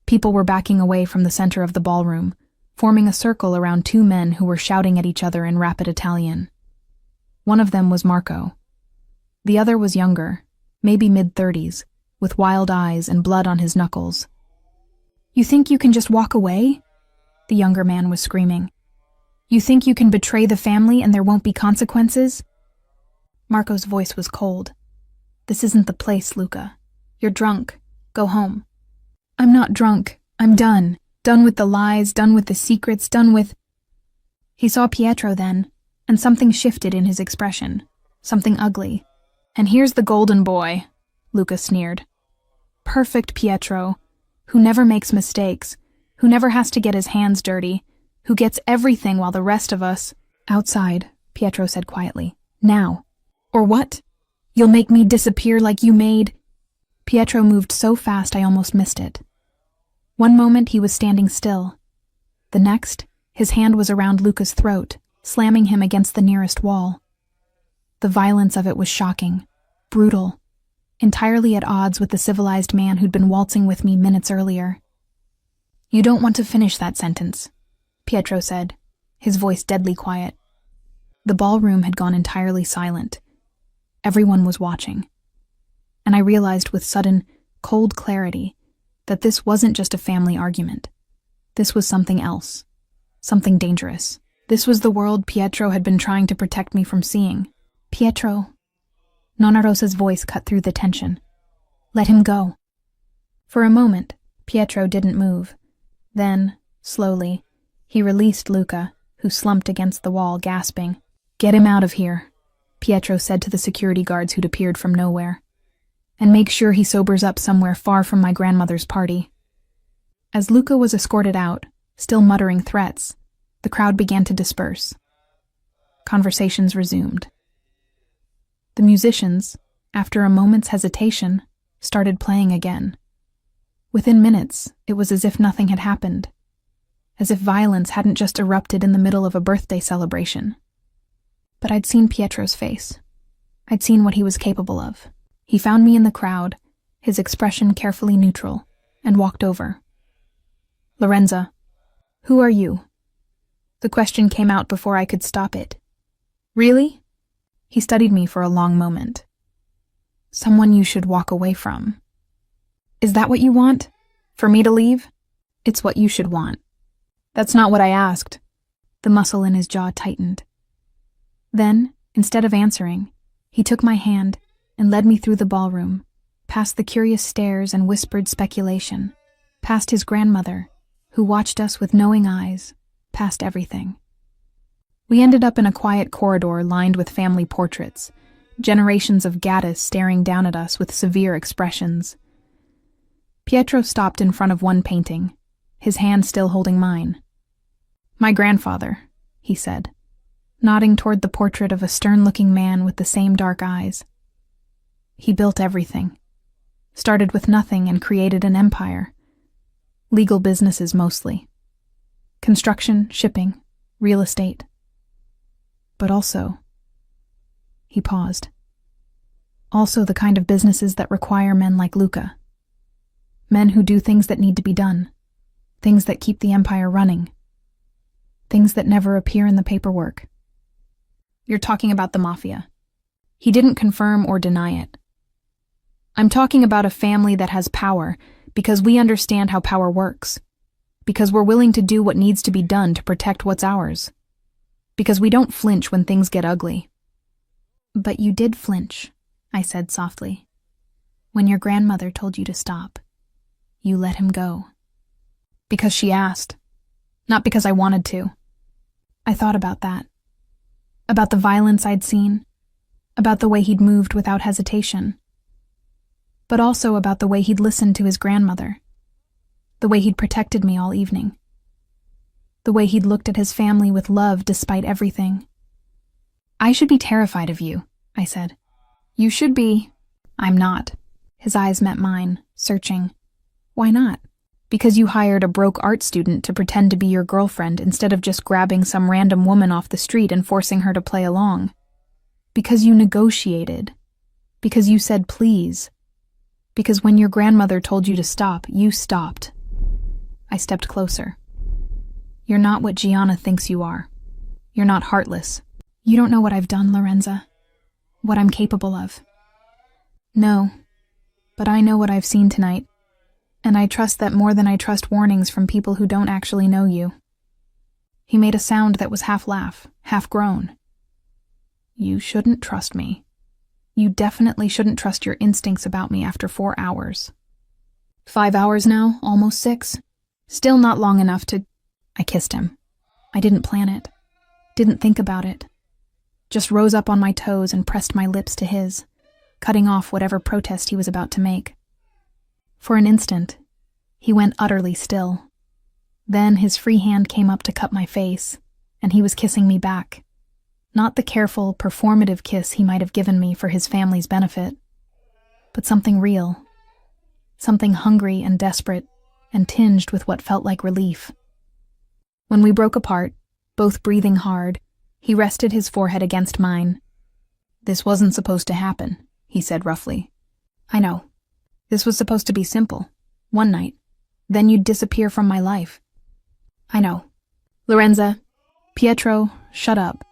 S1: People were backing away from the center of the ballroom, forming a circle around two men who were shouting at each other in rapid Italian. One of them was Marco. The other was younger, maybe mid-30s, with wild eyes and blood on his knuckles. You think you can just walk away? The younger man was screaming. You think you can betray the family and there won't be consequences? Marco's voice was cold. This isn't the place, Luca. You're drunk. Go home. I'm not drunk. I'm done. Done with the lies, done with the secrets, done with... He saw Pietro then, and something shifted in his expression. Something ugly. And here's the golden boy, Luca sneered. Perfect Pietro, who never makes mistakes, who never has to get his hands dirty, who gets everything while the rest of us... Outside, Pietro said quietly. Now. Or what? You'll make me disappear like you made... Pietro moved so fast I almost missed it. One moment he was standing still. The next, his hand was around Luca's throat, slamming him against the nearest wall. The violence of it was shocking, brutal, entirely at odds with the civilized man who'd been waltzing with me minutes earlier. You don't want to finish that sentence, Pietro said, his voice deadly quiet. The ballroom had gone entirely silent. Everyone was watching. And I realized with sudden, cold clarity that this wasn't just a family argument. This was something else. Something dangerous. This was the world Pietro had been trying to protect me from seeing. Pietro. Nonna Rosa's voice cut through the tension. Let him go. For a moment, Pietro didn't move. Then, slowly, he released Luca, who slumped against the wall, gasping. Get him out of here, Pietro said to the security guards who'd appeared from nowhere. And make sure he sobers up somewhere far from my grandmother's party. As Luca was escorted out, still muttering threats, the crowd began to disperse. Conversations resumed. The musicians, after a moment's hesitation, started playing again. Within minutes, it was as if nothing had happened, as if violence hadn't just erupted in the middle of a birthday celebration. But I'd seen Pietro's face. I'd seen what he was capable of. He found me in the crowd, his expression carefully neutral, and walked over. Lorenza, who are you? The question came out before I could stop it. Really? He studied me for a long moment. Someone you should walk away from. Is that what you want? For me to leave? It's what you should want. That's not what I asked. The muscle in his jaw tightened. Then, instead of answering, he took my hand and led me through the ballroom, past the curious stares and whispered speculation, past his grandmother, who watched us with knowing eyes, past everything. We ended up in a quiet corridor lined with family portraits, generations of Gaddis staring down at us with severe expressions. Pietro stopped in front of one painting, his hand still holding mine. My grandfather, he said, nodding toward the portrait of a stern-looking man with the same dark eyes. He built everything, started with nothing and created an empire. Legal businesses mostly. Construction, shipping, real estate. But also, he paused. Also the kind of businesses that require men like Luca. Men who do things that need to be done. Things that keep the empire running. Things that never appear in the paperwork. You're talking about the Mafia. He didn't confirm or deny it. I'm talking about a family that has power because we understand how power works. Because we're willing to do what needs to be done to protect what's ours. Because we don't flinch when things get ugly. But you did flinch, I said softly. When your grandmother told you to stop, you let him go. Because she asked. Not because I wanted to. I thought about that. About the violence I'd seen. About the way he'd moved without hesitation. But also about the way he'd listened to his grandmother. The way he'd protected me all evening. The way he'd looked at his family with love despite everything. I should be terrified of you, I said. You should be. I'm not. His eyes met mine, searching. Why not? Because you hired a broke art student to pretend to be your girlfriend instead of just grabbing some random woman off the street and forcing her to play along. Because you negotiated. Because you said please. Because when your grandmother told you to stop, you stopped. I stepped closer. You're not what Gianna thinks you are. You're not heartless. You don't know what I've done, Lorenza. What I'm capable of. No, but I know what I've seen tonight. And I trust that more than I trust warnings from people who don't actually know you. He made a sound that was half laugh, half groan. You shouldn't trust me. You definitely shouldn't trust your instincts about me after 4 hours. 5 hours now, almost 6. Still not long enough to... I kissed him. I didn't plan it. Didn't think about it. Just rose up on my toes and pressed my lips to his, cutting off whatever protest he was about to make. For an instant, he went utterly still. Then his free hand came up to cup my face, and he was kissing me back. Not the careful, performative kiss he might have given me for his family's benefit, but something real. Something hungry and desperate, and tinged with what felt like relief. When we broke apart, both breathing hard, he rested his forehead against mine. This wasn't supposed to happen, he said roughly. I know. This was supposed to be simple. One night. Then you'd disappear from my life. I know. Lorenza, Pietro, shut up.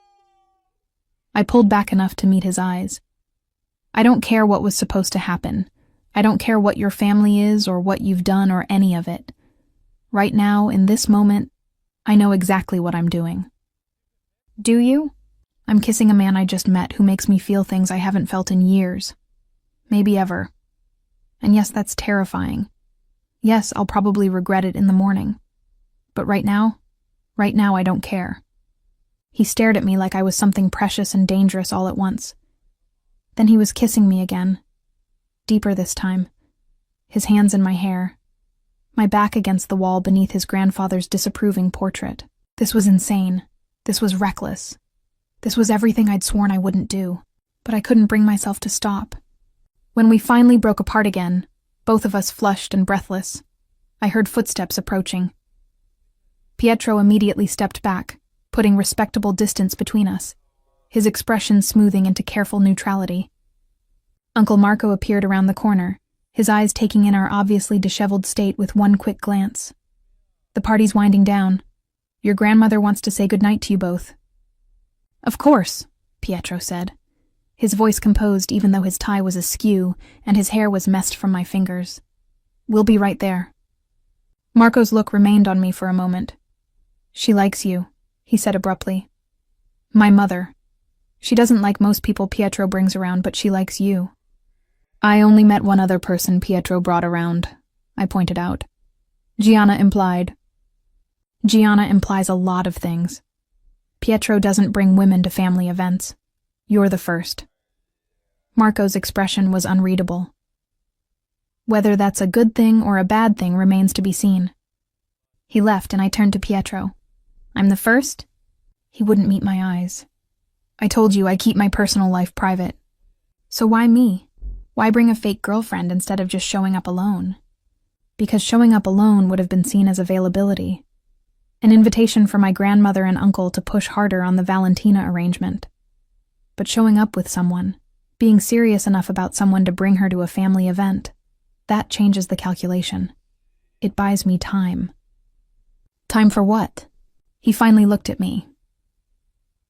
S1: I pulled back enough to meet his eyes. I don't care what was supposed to happen. I don't care what your family is or what you've done or any of it. Right now, in this moment, I know exactly what I'm doing. Do you? I'm kissing a man I just met who makes me feel things I haven't felt in years. Maybe ever. And yes, that's terrifying. Yes, I'll probably regret it in the morning. But right now I don't care. He stared at me like I was something precious and dangerous all at once. Then he was kissing me again. Deeper this time. His hands in my hair. My back against the wall beneath his grandfather's disapproving portrait. This was insane. This was reckless. This was everything I'd sworn I wouldn't do. But I couldn't bring myself to stop. When we finally broke apart again, both of us flushed and breathless, I heard footsteps approaching. Pietro immediately stepped back, putting respectable distance between us, his expression smoothing into careful neutrality. Uncle Marco appeared around the corner, his eyes taking in our obviously disheveled state with one quick glance. The party's winding down. Your grandmother wants to say goodnight to you both. Of course, Pietro said, his voice composed even though his tie was askew and his hair was messed from my fingers. We'll be right there. Marco's look remained on me for a moment. She likes you, he said abruptly. My mother. She doesn't like most people Pietro brings around, but she likes you. I only met one other person Pietro brought around, I pointed out. Gianna implied. Gianna implies a lot of things. Pietro doesn't bring women to family events. You're the first. Marco's expression was unreadable. Whether that's a good thing or a bad thing remains to be seen. He left and I turned to Pietro. I'm the first? He wouldn't meet my eyes. I told you I keep my personal life private. So why me? Why bring a fake girlfriend instead of just showing up alone? Because showing up alone would have been seen as availability. An invitation for my grandmother and uncle to push harder on the Valentina arrangement. But showing up with someone, being serious enough about someone to bring her to a family event, that changes the calculation. It buys me time. Time for what? He finally looked at me.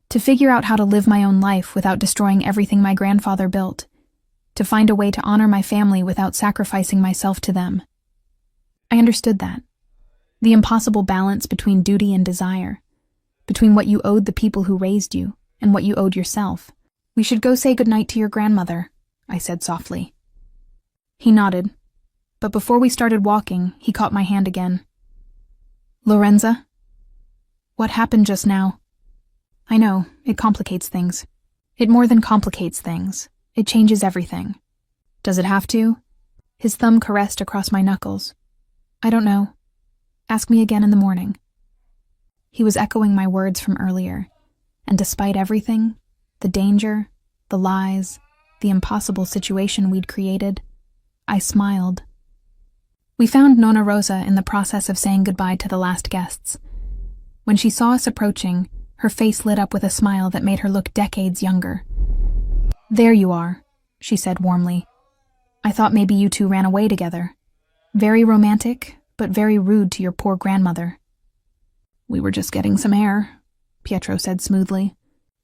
S1: To figure out how to live my own life without destroying everything my grandfather built. To find a way to honor my family without sacrificing myself to them. I understood that. The impossible balance between duty and desire. Between what you owed the people who raised you and what you owed yourself. We should go say goodnight to your grandmother, I said softly. He nodded, but before we started walking, he caught my hand again. Lorenza? What happened just now? I know, it complicates things. It more than complicates things. It changes everything. Does it have to? His thumb caressed across my knuckles. I don't know. Ask me again in the morning. He was echoing my words from earlier, and despite everything, the danger, the lies, the impossible situation we'd created, I smiled. We found Nonna Rosa in the process of saying goodbye to the last guests. When she saw us approaching, her face lit up with a smile that made her look decades younger. There you are, she said warmly. I thought maybe you two ran away together. Very romantic, but very rude to your poor grandmother. We were just getting some air, Pietro said smoothly.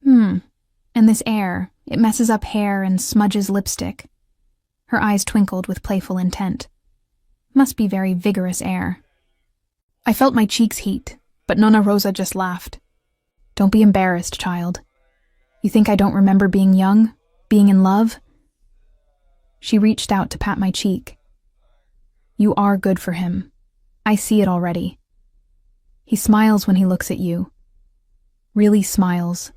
S1: And this air, it messes up hair and smudges lipstick. Her eyes twinkled with playful intent. Must be very vigorous air. I felt my cheeks heat, but Nonna Rosa just laughed. Don't be embarrassed, child. You think I don't remember being young? Being in love? She reached out to pat my cheek. You are good for him. I see it already. He smiles when he looks at you. Really smiles,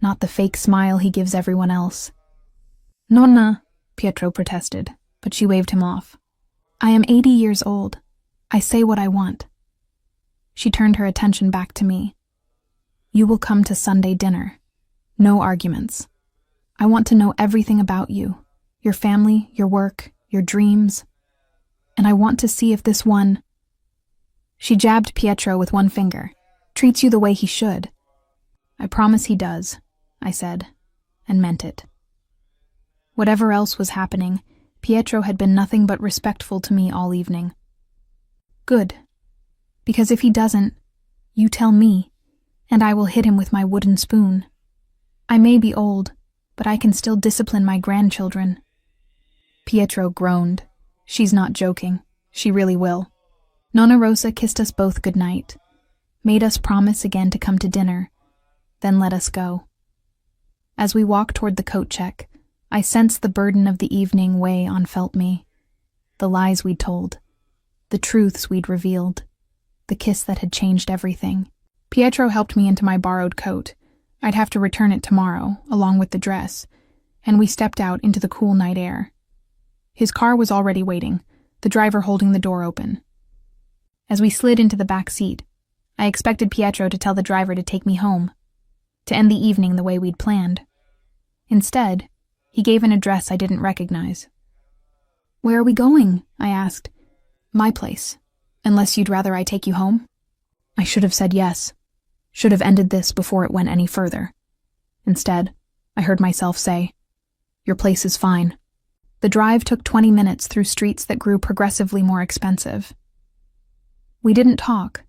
S1: not the fake smile he gives everyone else. Nonna, Pietro protested, but she waved him off. I am 80 years old. I say what I want. She turned her attention back to me. You will come to Sunday dinner. No arguments. I want to know everything about you, your family, your work, your dreams. And I want to see if this one... She jabbed Pietro with one finger. Treats you the way he should. I promise he does, I said, and meant it. Whatever else was happening, Pietro had been nothing but respectful to me all evening. Good. Because if he doesn't, you tell me, and I will hit him with my wooden spoon. I may be old, but I can still discipline my grandchildren. Pietro groaned. She's not joking. She really will. Nonna Rosa kissed us both goodnight. made us promise again to come to dinner, then let us go. As we walked toward the coat check, I sensed the burden of the evening weigh on felt me. The lies we'd told, the truths we'd revealed, the kiss that had changed everything. Pietro helped me into my borrowed coat. I'd have to return it tomorrow, along with the dress, and we stepped out into the cool night air. His car was already waiting, the driver holding the door open. As we slid into the back seat, I expected Pietro to tell the driver to take me home, to end the evening the way we'd planned. Instead, he gave an address I didn't recognize. "Where are we going?" I asked. "My place. Unless you'd rather I take you home?" I should have said yes. Should have ended this before it went any further. Instead, I heard myself say, "Your place is fine." The drive took 20 minutes through streets that grew progressively more expensive. We didn't talk,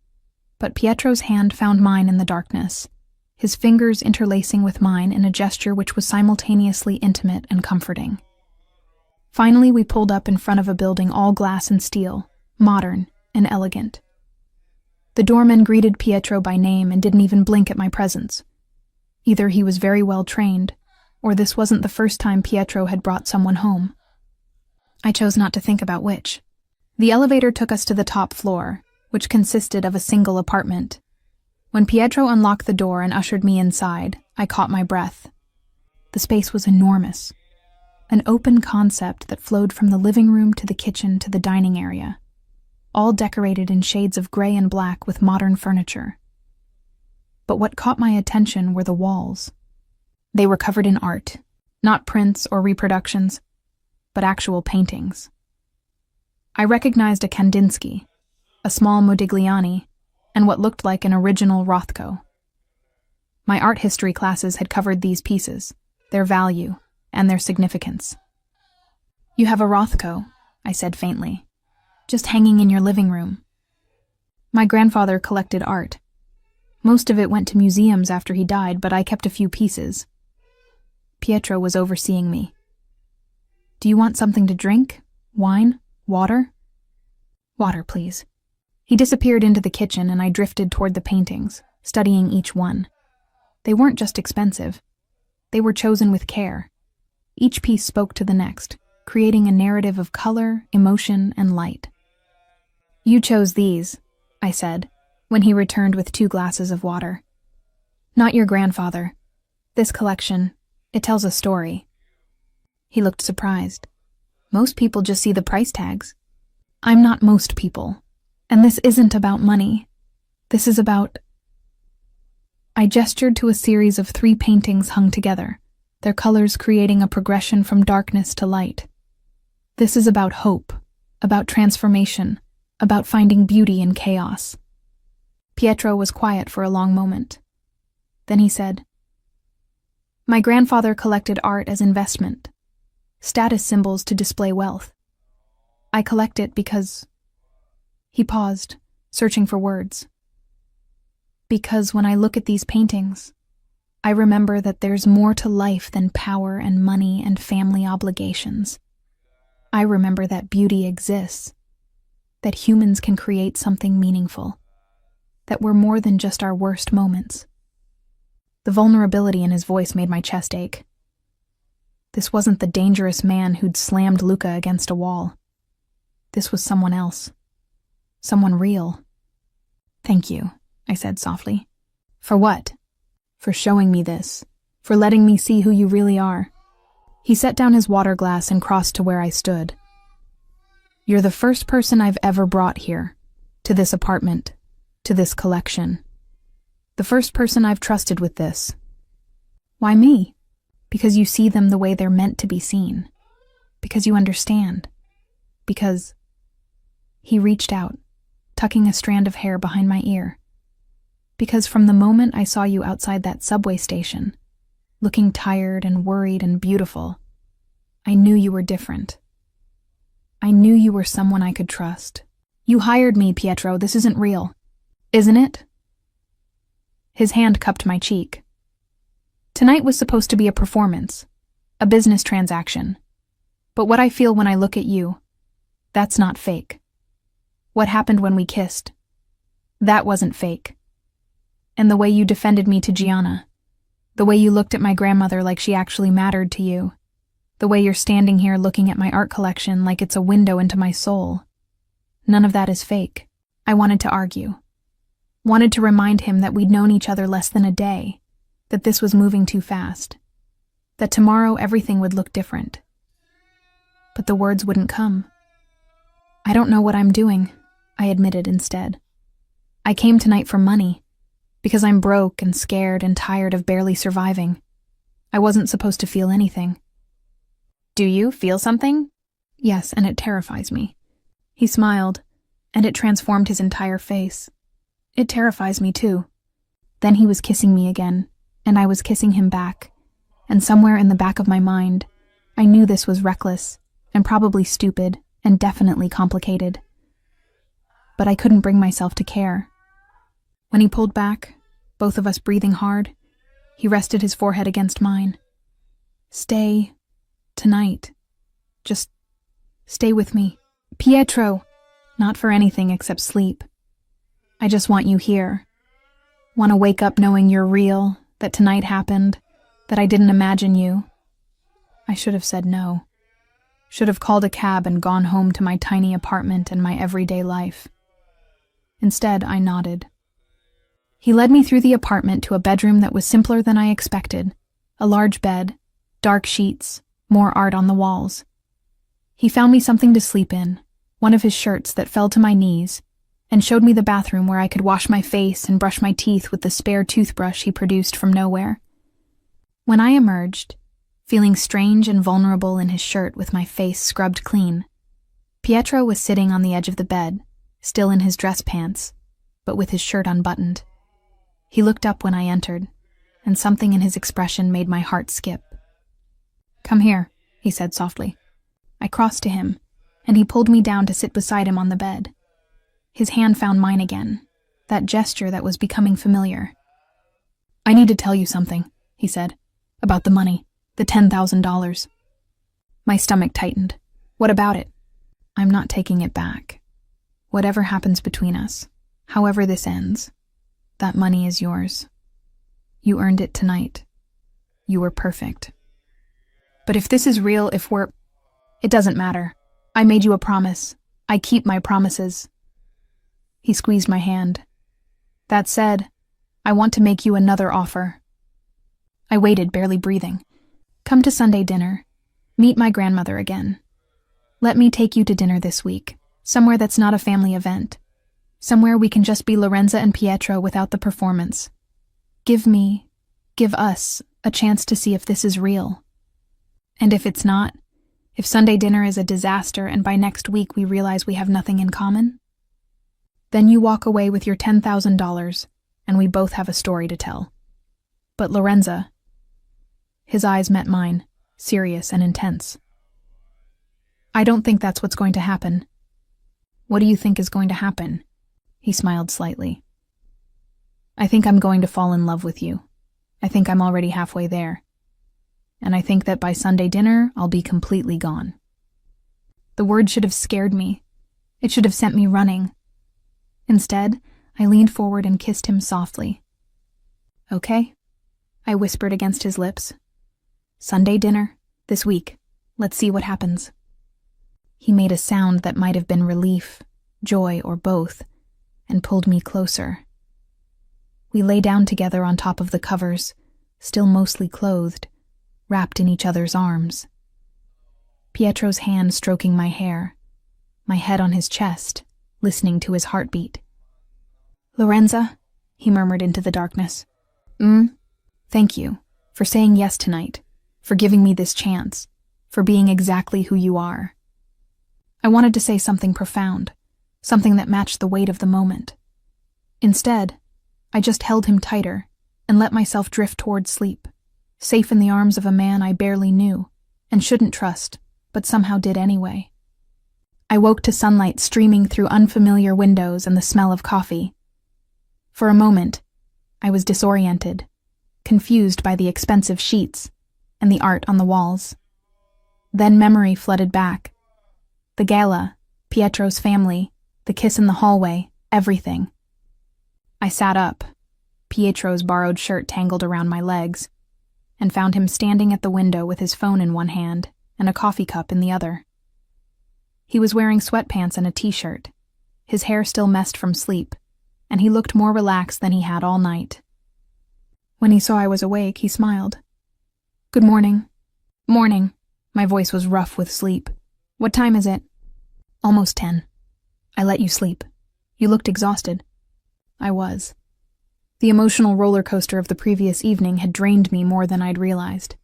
S1: but Pietro's hand found mine in the darkness, his fingers interlacing with mine in a gesture which was simultaneously intimate and comforting. Finally, we pulled up in front of a building all glass and steel, modern and elegant. The doorman greeted Pietro by name and didn't even blink at my presence. Either he was very well trained, or this wasn't the first time Pietro had brought someone home. I chose not to think about which. The elevator took us to the top floor, which consisted of a single apartment. When Pietro unlocked the door and ushered me inside, I caught my breath. The space was enormous, an open concept that flowed from the living room to the kitchen to the dining area, all decorated in shades of gray and black with modern furniture. But what caught my attention were the walls. They were covered in art, not prints or reproductions, but actual paintings. I recognized a Kandinsky, a small Modigliani, and what looked like an original Rothko. My art history classes had covered these pieces, their value, and their significance. "You have a Rothko," I said faintly, "just hanging in your living room." My grandfather collected art. Most of it went to museums after he died, but I kept a few pieces. Pietro was overseeing me. "Do you want something to drink? Wine? Water?" "Water, please." He disappeared into the kitchen and I drifted toward the paintings, studying each one. They weren't just expensive. They were chosen with care. Each piece spoke to the next, creating a narrative of color, emotion, and light. "You chose these," I said, when he returned with 2 glasses of water. "Not your grandfather. This collection, it tells a story." He looked surprised. "Most people just see the price tags." "I'm not most people. And this isn't about money. This is about..." I gestured to a series of 3 paintings hung together, their colors creating a progression from darkness to light. "This is about hope, about transformation, about finding beauty in chaos." Pietro was quiet for a long moment. Then he said, "My grandfather collected art as investment, status symbols to display wealth. I collect it because..." He paused, searching for words. "Because when I look at these paintings, I remember that there's more to life than power and money and family obligations. I remember that beauty exists, that humans can create something meaningful, that we're more than just our worst moments." The vulnerability in his voice made my chest ache. This wasn't the dangerous man who'd slammed Luca against a wall. This was someone else. Someone real. "Thank you," I said softly. "For what?" "For showing me this. For letting me see who you really are." He set down his water glass and crossed to where I stood. "You're the first person I've ever brought here, to this apartment, to this collection. The first person I've trusted with this." "Why me?" "Because you see them the way they're meant to be seen. Because you understand. Because..." He reached out, tucking a strand of hair behind my ear. "Because from the moment I saw you outside that subway station, looking tired and worried and beautiful, I knew you were different. I knew you were someone I could trust. You hired me, Pietro. This isn't real. Isn't it?" His hand cupped my cheek. "Tonight was supposed to be a performance, a business transaction. But what I feel when I look at you, that's not fake. What happened when we kissed, that wasn't fake. And the way you defended me to Gianna. The way you looked at my grandmother like she actually mattered to you. The way you're standing here looking at my art collection like it's a window into my soul. None of that is fake. I wanted to argue. Wanted to remind him that we'd known each other less than a day, that this was moving too fast, that tomorrow everything would look different. But the words wouldn't come. I don't know what I'm doing, I admitted instead. I came tonight for money, because I'm broke and scared and tired of barely surviving. I wasn't supposed to feel anything. Do you feel something? Yes, and it terrifies me. He smiled, and it transformed his entire face. It terrifies me too. Then he was kissing me again, and I was kissing him back, and somewhere in the back of my mind, I knew this was reckless, and probably stupid, and definitely complicated. But I couldn't bring myself to care. When he pulled back, both of us breathing hard, he rested his forehead against mine. Stay. Tonight. Just stay with me. Pietro. Not for anything except sleep. I just want you here. Want to wake up knowing you're real, that tonight happened, that I didn't imagine you. I should have said no. Should have called a cab and gone home to my tiny apartment and my everyday life. Instead, I nodded. He led me through the apartment to a bedroom that was simpler than I expected. A large bed, dark sheets, more art on the walls. He found me something to sleep in, one of his shirts that fell to my knees, and showed me the bathroom where I could wash my face and brush my teeth with the spare toothbrush he produced from nowhere. When I emerged, feeling strange and vulnerable in his shirt with my face scrubbed clean, Pietro was sitting on the edge of the bed, still in his dress pants, but with his shirt unbuttoned. He looked up when I entered, and something in his expression made my heart skip. "Come here," he said softly. I crossed to him, and he pulled me down to sit beside him on the bed. His hand found mine again, that gesture that was becoming familiar. "I need to tell you something," he said, "about the money, the $10,000. My stomach tightened. "What about it?" "I'm not taking it back. Whatever happens between us, however this ends, that money is yours. You earned it tonight. You were perfect. But if this is real, it doesn't matter. I made you a promise. I keep my promises." He squeezed my hand. "That said, I want to make you another offer." I waited, barely breathing. "Come to Sunday dinner. Meet my grandmother again. Let me take you to dinner this week, somewhere that's not a family event. Somewhere we can just be Lorenza and Pietro without the performance. Give us, a chance to see if this is real. And if it's not, if Sunday dinner is a disaster and by next week we realize we have nothing in common, then you walk away with your $10,000 and we both have a story to tell. But Lorenza..." His eyes met mine, serious and intense. "I don't think that's what's going to happen." "What do you think is going to happen?" He smiled slightly. "I think I'm going to fall in love with you. I think I'm already halfway there. And I think that by Sunday dinner, I'll be completely gone." The word should have scared me. It should have sent me running. Instead, I leaned forward and kissed him softly. "Okay," I whispered against his lips. "Sunday dinner, this week. Let's see what happens." He made a sound that might have been relief, joy, or both, and pulled me closer. We lay down together on top of the covers, still mostly clothed, wrapped in each other's arms. Pietro's hand stroking my hair, my head on his chest, listening to his heartbeat. "Lorenza," he murmured into the darkness. Thank you for saying yes tonight, for giving me this chance, for being exactly who you are." I wanted to say something profound, something that matched the weight of the moment. Instead, I just held him tighter and let myself drift toward sleep, safe in the arms of a man I barely knew and shouldn't trust, but somehow did anyway. I woke to sunlight streaming through unfamiliar windows and the smell of coffee. For a moment, I was disoriented, confused by the expensive sheets and the art on the walls. Then memory flooded back. The gala, Pietro's family, the kiss in the hallway, everything. I sat up, Pietro's borrowed shirt tangled around my legs, and found him standing at the window with his phone in one hand and a coffee cup in the other. He was wearing sweatpants and a t-shirt, his hair still messed from sleep, and he looked more relaxed than he had all night. When he saw I was awake, he smiled. "Good morning." "Morning." My voice was rough with sleep. "What time is it?" "Almost 10. I let you sleep. You looked exhausted." I was. The emotional roller coaster of the previous evening had drained me more than I'd realized.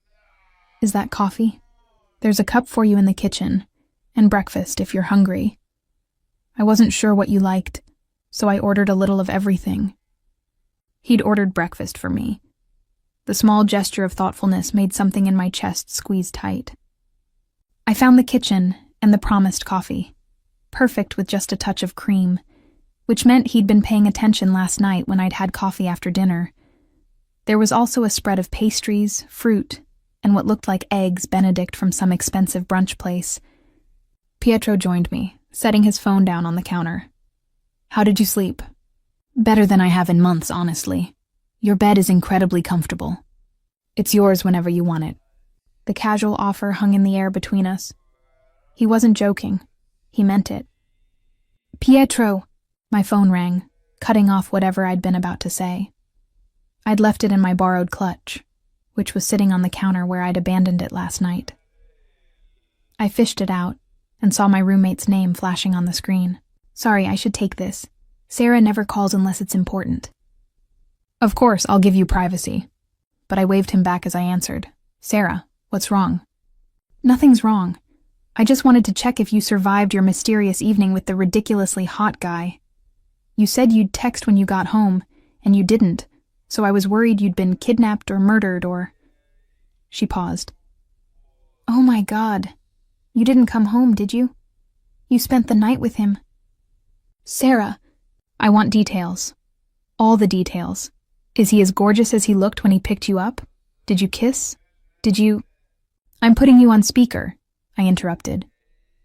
S1: "Is that coffee? There's a cup for you in the kitchen, and breakfast if you're hungry." I wasn't sure what you liked, so I ordered a little of everything. He'd ordered breakfast for me. The small gesture of thoughtfulness made something in my chest squeeze tight. I found the kitchen and the promised coffee, perfect with just a touch of cream, which meant he'd been paying attention last night when I'd had coffee after dinner. There was also a spread of pastries, fruit, and what looked like eggs Benedict from some expensive brunch place. Pietro joined me, setting his phone down on the counter. "How did you sleep?" "Better than I have in months, honestly. Your bed is incredibly comfortable. It's yours whenever you want it." The casual offer hung in the air between us. He wasn't joking. He meant it. "Pietro!" My phone rang, cutting off whatever I'd been about to say. I'd left it in my borrowed clutch, which was sitting on the counter where I'd abandoned it last night. I fished it out and saw my roommate's name flashing on the screen. "Sorry, I should take this. Sarah never calls unless it's important." "Of course, I'll give you privacy." But I waved him back as I answered. "Sarah, what's wrong?" "Nothing's wrong. I just wanted to check if you survived your mysterious evening with the ridiculously hot guy. You said you'd text when you got home, and you didn't, so I was worried you'd been kidnapped or murdered or—" She paused. "Oh my God. You didn't come home, did you? You spent the night with him." "Sarah." "I want details. All the details. Is he as gorgeous as he looked when he picked you up? Did you kiss? Did you—" "I'm putting you on speaker," I interrupted.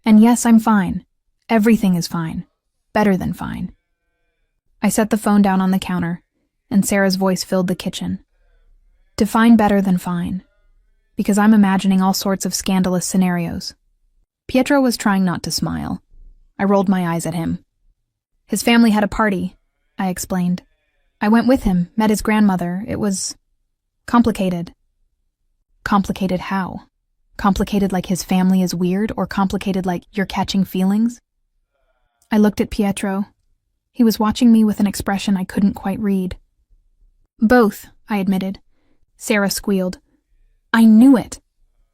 S1: "And yes, I'm fine. Everything is fine. Better than fine." I set the phone down on the counter, and Sarah's voice filled the kitchen. "Define better than fine, because I'm imagining all sorts of scandalous scenarios." Pietro was trying not to smile. I rolled my eyes at him. "His family had a party," I explained. "I went with him, met his grandmother. It was complicated." "Complicated how? Complicated like his family is weird, or complicated like you're catching feelings?" I looked at Pietro. He was watching me with an expression I couldn't quite read. "Both," I admitted. Sarah squealed. "I knew it.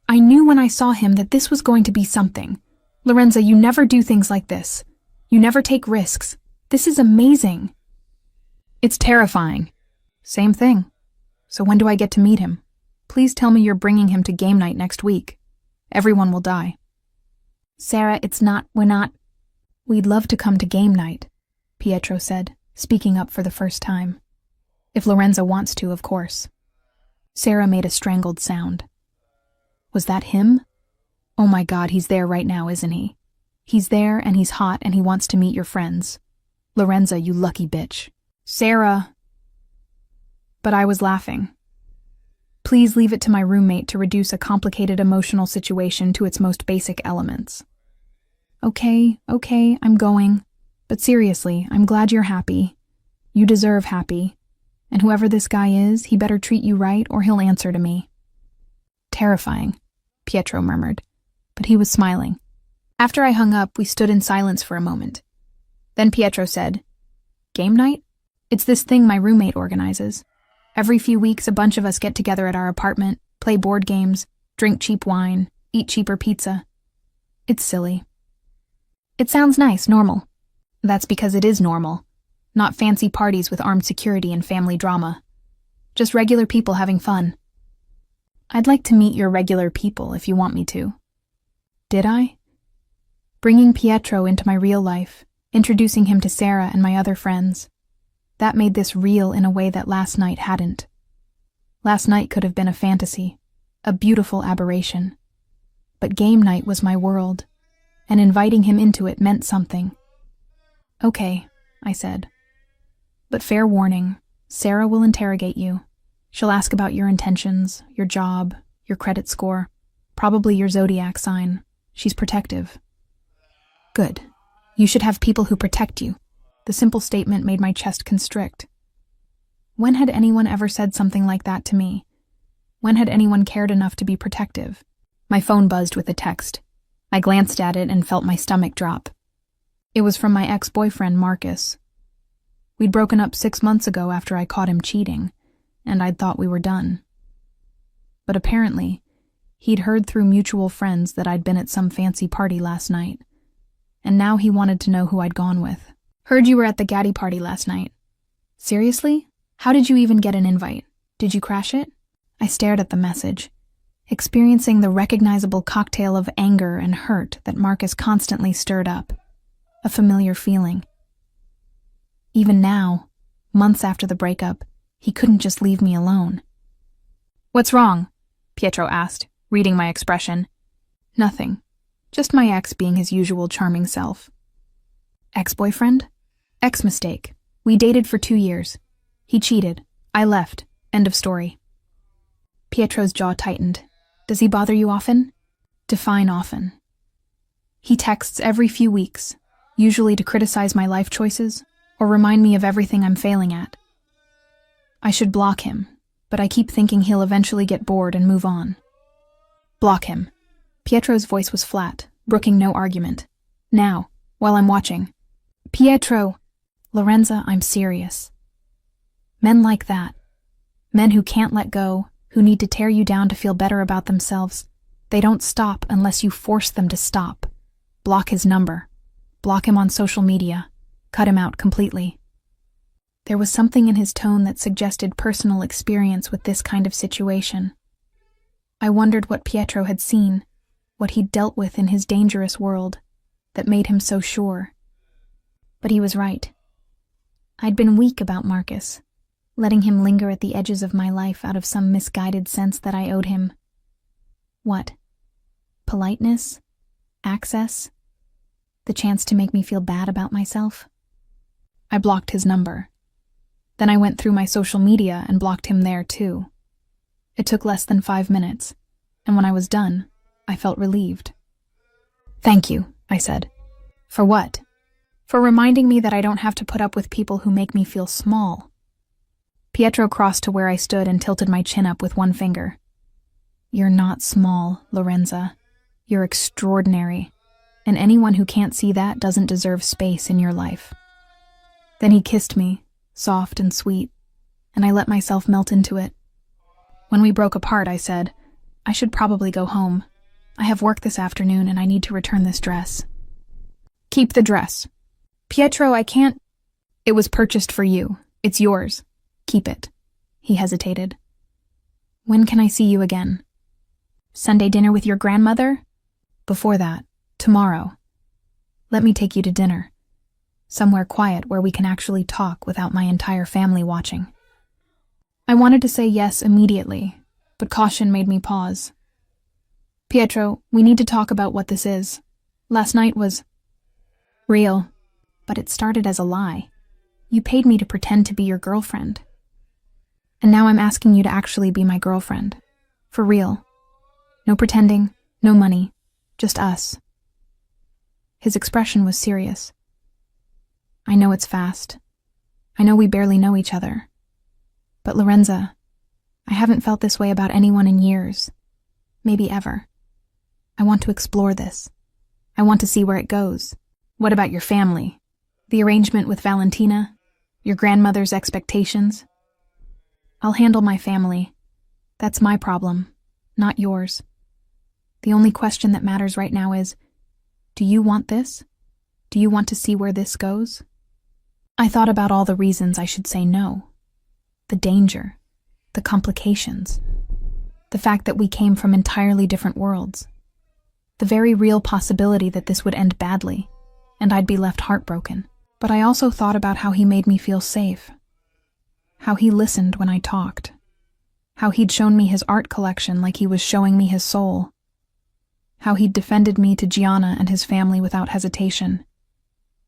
S1: I knew when I saw him that this was going to be something. Lorenza, you never do things like this. You never take risks. This is amazing." "It's terrifying." "Same thing. So when do I get to meet him? Please tell me you're bringing him to game night next week. Everyone will die." "Sarah, we're not. We'd love to come to game night," Pietro said, speaking up for the first time. "If Lorenza wants to, of course." Sarah made a strangled sound. Was that him? Oh my God, he's there right now, isn't he? He's there, and he's hot, and he wants to meet your friends. Lorenza, you lucky bitch. Sarah. But I was laughing. Please leave it to my roommate to reduce a complicated emotional situation to its most basic elements. Okay, I'm going. But seriously, I'm glad you're happy. You deserve happy. And whoever this guy is, he better treat you right or he'll answer to me. Terrifying, Pietro murmured, but he was smiling. After I hung up, we stood in silence for a moment. Then Pietro said, "Game night? It's this thing my roommate organizes. Every few weeks, a bunch of us get together at our apartment, play board games, drink cheap wine, eat cheaper pizza. It's silly." "It sounds nice, normal." "That's because it is normal. Not fancy parties with armed security and family drama. Just regular people having fun." "I'd like to meet your regular people if you want me to." Did I? Bringing Pietro into my real life, introducing him to Sarah and my other friends. That made this real in a way that last night hadn't. Last night could have been a fantasy, a beautiful aberration. But game night was my world, and inviting him into it meant something. "Okay," I said. "But fair warning, Sarah will interrogate you. She'll ask about your intentions, your job, your credit score, probably your zodiac sign. She's protective. Good. You should have people who protect you. The simple statement made my chest constrict. When had anyone ever said something like that to me? When had anyone cared enough to be protective? My phone buzzed with a text. I glanced at it and felt my stomach drop. It was from my ex-boyfriend, Marcus. We'd broken up 6 months ago after I caught him cheating, and I'd thought we were done. But apparently, he'd heard through mutual friends that I'd been at some fancy party last night, and now he wanted to know who I'd gone with. Heard you were at the Gaddy party last night. Seriously? How did you even get an invite? Did you crash it? I stared at the message, experiencing the recognizable cocktail of anger and hurt that Marcus constantly stirred up. A familiar feeling. Even now, months after the breakup, he couldn't just leave me alone. What's wrong? Pietro asked, reading my expression. Nothing. Just my ex being his usual charming self. Ex-boyfriend? Ex-mistake. We dated for 2 years. He cheated. I left. End of story. Pietro's jaw tightened. Does he bother you often? Define often. He texts every few weeks, usually to criticize my life choices or remind me of everything I'm failing at. I should block him, but I keep thinking he'll eventually get bored and move on. Block him. Pietro's voice was flat, brooking no argument. Now, while I'm watching. Pietro! Lorenza, I'm serious. Men like that. Men who can't let go, who need to tear you down to feel better about themselves. They don't stop unless you force them to stop. Block his number. Block him on social media. Cut him out completely. There was something in his tone that suggested personal experience with this kind of situation. I wondered what Pietro had seen, what he'd dealt with in his dangerous world, that made him so sure. But he was right. I'd been weak about Marcus, letting him linger at the edges of my life out of some misguided sense that I owed him. What? Politeness? Access? The chance to make me feel bad about myself? I blocked his number. Then I went through my social media and blocked him there too. It took less than 5 minutes, and when I was done, I felt relieved. Thank you, I said. For what? For reminding me that I don't have to put up with people who make me feel small. Pietro crossed to where I stood and tilted my chin up with one finger. You're not small, Lorenza. You're extraordinary, and anyone who can't see that doesn't deserve space in your life. Then he kissed me, soft and sweet, and I let myself melt into it. When we broke apart, I said, I should probably go home. I have work this afternoon and I need to return this dress. Keep the dress. Pietro, I can't. It was purchased for you. It's yours. Keep it. He hesitated. When can I see you again? Sunday dinner with your grandmother? Before that, tomorrow. Let me take you to dinner. Somewhere quiet where we can actually talk without my entire family watching. I wanted to say yes immediately, but caution made me pause. Pietro, we need to talk about what this is. Last night was real, but it started as a lie. You paid me to pretend to be your girlfriend. And now I'm asking you to actually be my girlfriend. For real. No pretending, no money, just us. His expression was serious. I know it's fast. I know we barely know each other. But Lorenza, I haven't felt this way about anyone in years. Maybe ever. I want to explore this. I want to see where it goes. What about your family? The arrangement with Valentina? Your grandmother's expectations? I'll handle my family. That's my problem, not yours. The only question that matters right now is, do you want this? Do you want to see where this goes? I thought about all the reasons I should say no. The danger, the complications, the fact that we came from entirely different worlds, the very real possibility that this would end badly, and I'd be left heartbroken. But I also thought about how he made me feel safe, how he listened when I talked, how he'd shown me his art collection like he was showing me his soul, how he'd defended me to Gianna and his family without hesitation,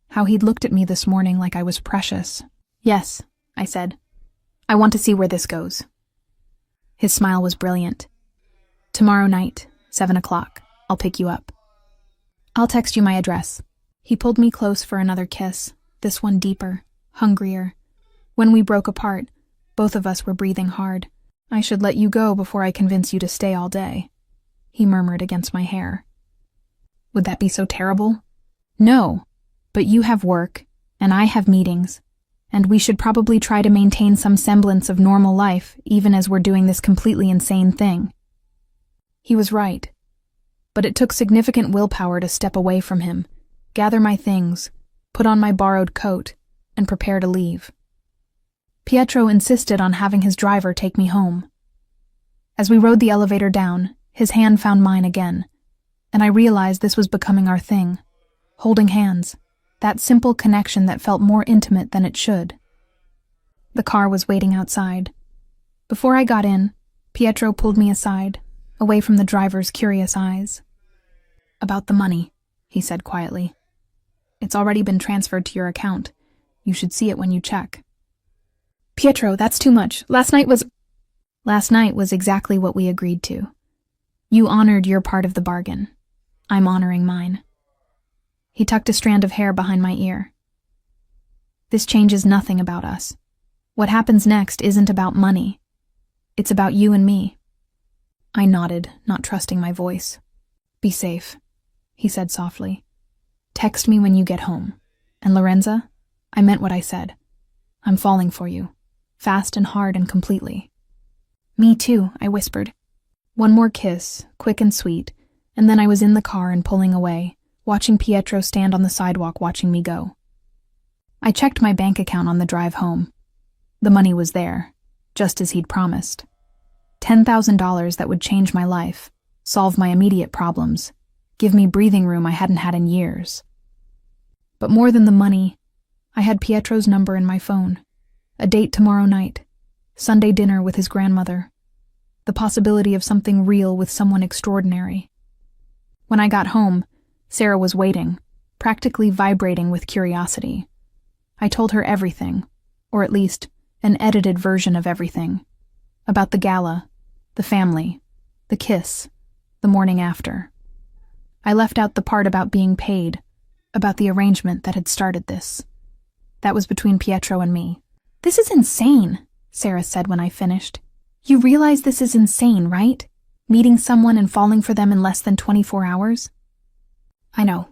S1: how he'd looked at me this morning like I was precious. Yes, I said. I want to see where this goes. His smile was brilliant. Tomorrow night, 7 o'clock, I'll pick you up. I'll text you my address. He pulled me close for another kiss, this one deeper, hungrier. When we broke apart, both of us were breathing hard. I should let you go before I convince you to stay all day, he murmured against my hair. Would that be so terrible? No, but you have work, and I have meetings, and we should probably try to maintain some semblance of normal life even as we're doing this completely insane thing. He was right, but it took significant willpower to step away from him, gather my things, put on my borrowed coat, and prepare to leave. Pietro insisted on having his driver take me home. As we rode the elevator down, his hand found mine again, and I realized this was becoming our thing. Holding hands, that simple connection that felt more intimate than it should. The car was waiting outside. Before I got in, Pietro pulled me aside, away from the driver's curious eyes. About the money, he said quietly. It's already been transferred to your account. You should see it when you check. Pietro, that's too much. Last night was exactly what we agreed to. You honored your part of the bargain. I'm honoring mine. He tucked a strand of hair behind my ear. This changes nothing about us. What happens next isn't about money. It's about you and me. I nodded, not trusting my voice. Be safe, he said softly. Text me when you get home. And Lorenza, I meant what I said. I'm falling for you. Fast and hard and completely. Me too, I whispered. One more kiss, quick and sweet, and then I was in the car and pulling away, watching Pietro stand on the sidewalk watching me go. I checked my bank account on the drive home. The money was there, just as he'd promised. $10,000 that would change my life, solve my immediate problems, give me breathing room I hadn't had in years. But more than the money, I had Pietro's number in my phone. A date tomorrow night, Sunday dinner with his grandmother, the possibility of something real with someone extraordinary. When I got home, Sarah was waiting, practically vibrating with curiosity. I told her everything, or at least an edited version of everything, about the gala, the family, the kiss, the morning after. I left out the part about being paid, about the arrangement that had started this. That was between Pietro and me. This is insane, Sarah said when I finished. You realize this is insane, right? Meeting someone and falling for them in less than 24 hours? I know,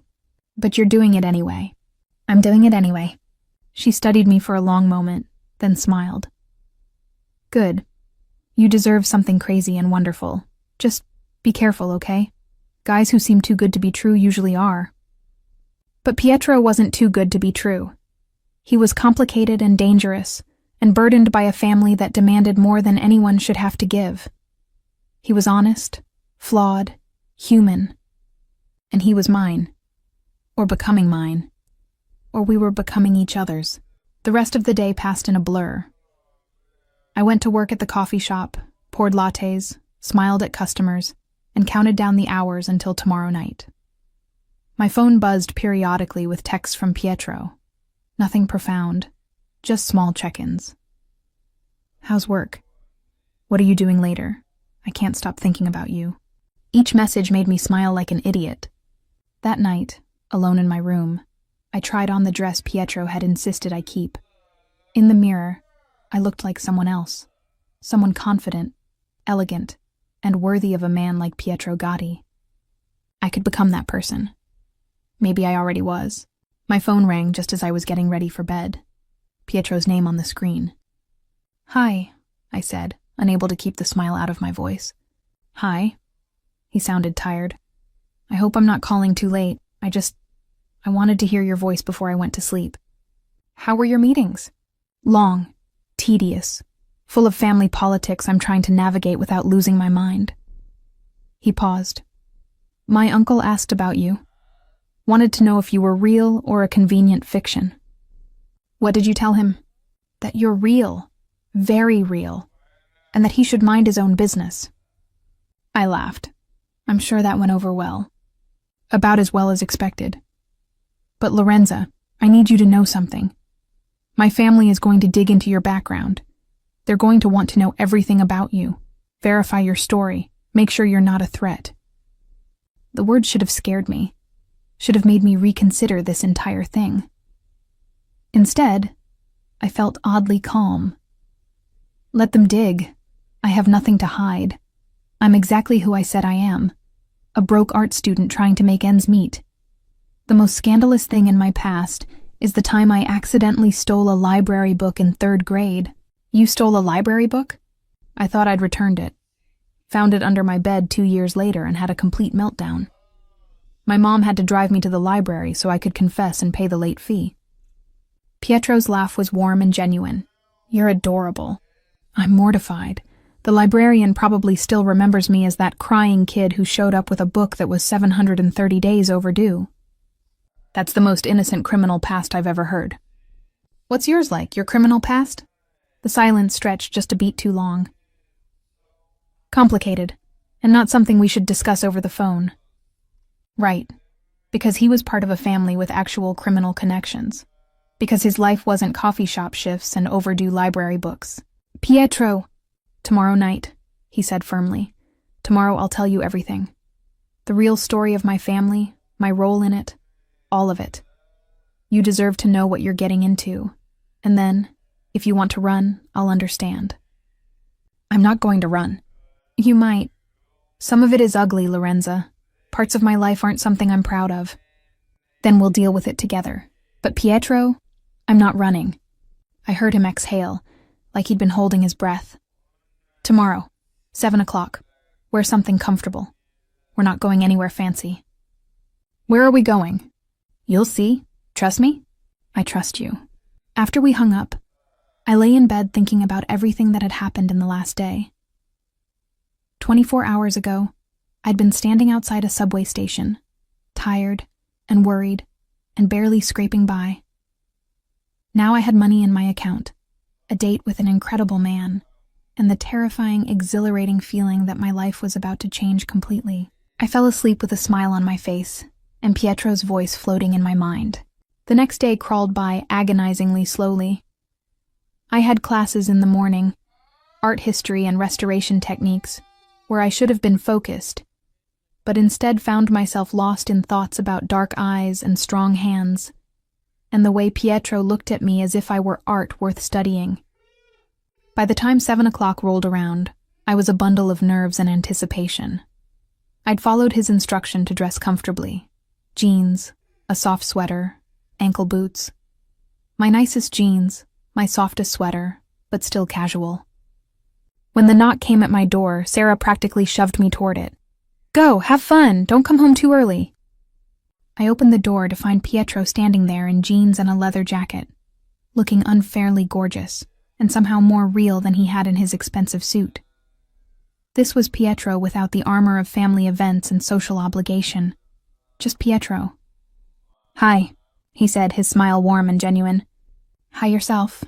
S1: but you're doing it anyway. I'm doing it anyway. She studied me for a long moment, then smiled. Good. You deserve something crazy and wonderful. Just be careful, okay? Guys who seem too good to be true usually are. But Pietro wasn't too good to be true. He was complicated and dangerous, and burdened by a family that demanded more than anyone should have to give. He was honest, flawed, human. And he was mine. Or becoming mine. Or we were becoming each other's. The rest of the day passed in a blur. I went to work at the coffee shop, poured lattes, smiled at customers, and counted down the hours until tomorrow night. My phone buzzed periodically with texts from Pietro. Nothing profound, just small check-ins. How's work? What are you doing later? I can't stop thinking about you. Each message made me smile like an idiot. That night, alone in my room, I tried on the dress Pietro had insisted I keep. In the mirror, I looked like someone else. Someone confident, elegant, and worthy of a man like Pietro Gotti. I could become that person. Maybe I already was. My phone rang just as I was getting ready for bed. Pietro's name on the screen. Hi, I said, unable to keep the smile out of my voice. Hi. He sounded tired. I hope I'm not calling too late. I wanted to hear your voice before I went to sleep. How were your meetings? Long, tedious, full of family politics I'm trying to navigate without losing my mind. He paused. My uncle asked about you. Wanted to know if you were real or a convenient fiction. What did you tell him? That you're real, very real, and that he should mind his own business. I laughed. I'm sure that went over well. About as well as expected. But Lorenza, I need you to know something. My family is going to dig into your background. They're going to want to know everything about you, verify your story, make sure you're not a threat. The words should have scared me, should have made me reconsider this entire thing. Instead, I felt oddly calm. Let them dig. I have nothing to hide. I'm exactly who I said I am, a broke art student trying to make ends meet. The most scandalous thing in my past is the time I accidentally stole a library book in 3rd grade. You stole a library book? I thought I'd returned it. Found it under my bed 2 years later and had a complete meltdown. My mom had to drive me to the library so I could confess and pay the late fee. Pietro's laugh was warm and genuine. You're adorable. I'm mortified. The librarian probably still remembers me as that crying kid who showed up with a book that was 730 days overdue. That's the most innocent criminal past I've ever heard. What's yours like, your criminal past? The silence stretched just a beat too long. Complicated, and not something we should discuss over the phone. Right, because he was part of a family with actual criminal connections. Because his life wasn't coffee shop shifts and overdue library books. Pietro! Tomorrow night, he said firmly. Tomorrow I'll tell you everything. The real story of my family, my role in it, all of it. You deserve to know what you're getting into. And then, if you want to run, I'll understand. I'm not going to run. You might. Some of it is ugly, Lorenza. Parts of my life aren't something I'm proud of. Then we'll deal with it together. But Pietro, I'm not running. I heard him exhale, like he'd been holding his breath. Tomorrow, 7 o'clock. Wear something comfortable. We're not going anywhere fancy. Where are we going? You'll see. Trust me? I trust you. After we hung up, I lay in bed thinking about everything that had happened in the last day. 24 hours ago, I'd been standing outside a subway station, tired and worried and barely scraping by. Now I had money in my account, a date with an incredible man, and the terrifying, exhilarating feeling that my life was about to change completely. I fell asleep with a smile on my face, and Pietro's voice floating in my mind. The next day crawled by agonizingly slowly. I had classes in the morning, art history and restoration techniques, where I should have been focused, but instead found myself lost in thoughts about dark eyes and strong hands, and the way Pietro looked at me as if I were art worth studying. By the time 7 o'clock rolled around, I was a bundle of nerves and anticipation. I'd followed his instruction to dress comfortably. Jeans, a soft sweater, ankle boots. My nicest jeans, my softest sweater, but still casual. When the knock came at my door, Sarah practically shoved me toward it. Go, have fun, don't come home too early. I opened the door to find Pietro standing there in jeans and a leather jacket, looking unfairly gorgeous, and somehow more real than he had in his expensive suit. This was Pietro without the armor of family events and social obligation. Just Pietro. Hi, he said, his smile warm and genuine. Hi yourself.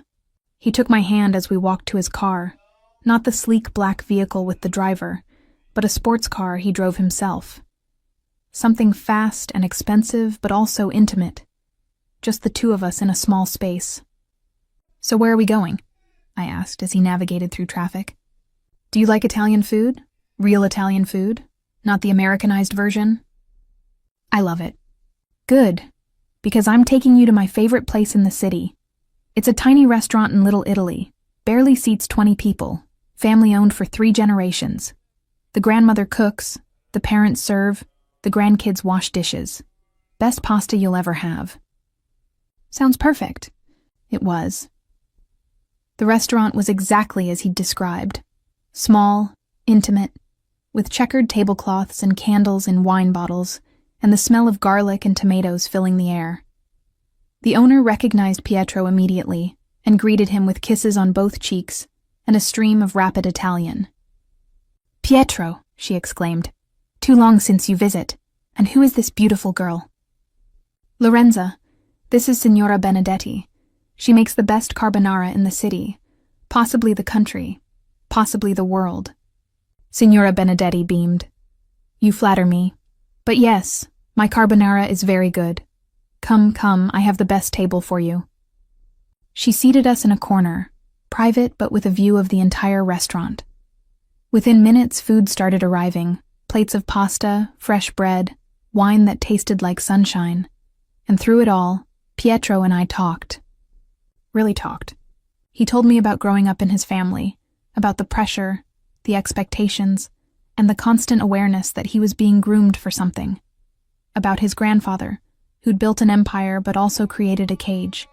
S1: He took my hand as we walked to his car, not the sleek black vehicle with the driver, but a sports car he drove himself. Something fast and expensive, but also intimate. Just the two of us in a small space. So where are we going? I asked as he navigated through traffic. Do you like Italian food? Real Italian food? Not the Americanized version? I love it. Good, because I'm taking you to my favorite place in the city. It's a tiny restaurant in Little Italy, barely seats 20 people, family-owned for 3 generations. The grandmother cooks, the parents serve, the grandkids wash dishes. Best pasta you'll ever have. Sounds perfect. It was. The restaurant was exactly as he'd described. Small, intimate, with checkered tablecloths and candles in wine bottles, and the smell of garlic and tomatoes filling the air. The owner recognized Pietro immediately and greeted him with kisses on both cheeks and a stream of rapid Italian. Pietro, she exclaimed. Too long since you visit. And who is this beautiful girl? Lorenza. This is Signora Benedetti. She makes the best carbonara in the city, possibly the country, possibly the world. Signora Benedetti beamed. You flatter me. But yes, my carbonara is very good. Come, I have the best table for you. She seated us in a corner, private but with a view of the entire restaurant. Within minutes, food started arriving, plates of pasta, fresh bread, wine that tasted like sunshine. And through it all, Pietro and I talked. Really talked. He told me about growing up in his family, about the pressure, the expectations, and the constant awareness that he was being groomed for something. About his grandfather, who'd built an empire but also created a cage.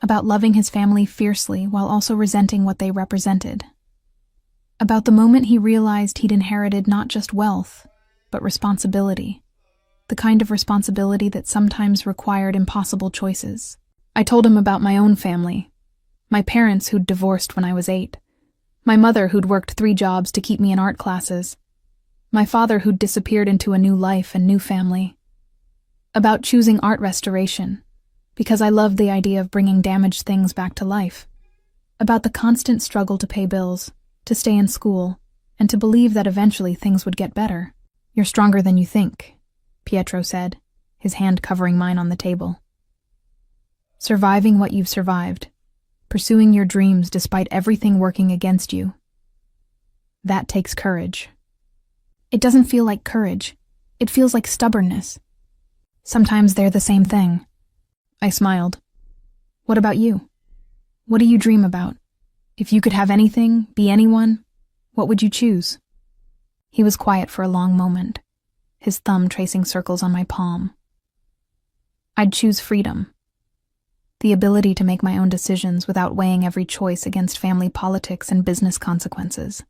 S1: About loving his family fiercely while also resenting what they represented. About the moment he realized he'd inherited not just wealth, but responsibility. The kind of responsibility that sometimes required impossible choices. I told him about my own family. My parents who'd divorced when I was 8. My mother who'd worked 3 jobs to keep me in art classes. My father who'd disappeared into a new life and new family. About choosing art restoration, because I loved the idea of bringing damaged things back to life. About the constant struggle to pay bills, to stay in school, and to believe that eventually things would get better. "You're stronger than you think," Pietro said, his hand covering mine on the table. "Surviving what you've survived, pursuing your dreams despite everything working against you. That takes courage." "It doesn't feel like courage. It feels like stubbornness." "Sometimes they're the same thing." I smiled. "What about you? What do you dream about? If you could have anything, be anyone, what would you choose?" He was quiet for a long moment, his thumb tracing circles on my palm. "I'd choose freedom. The ability to make my own decisions without weighing every choice against family politics and business consequences.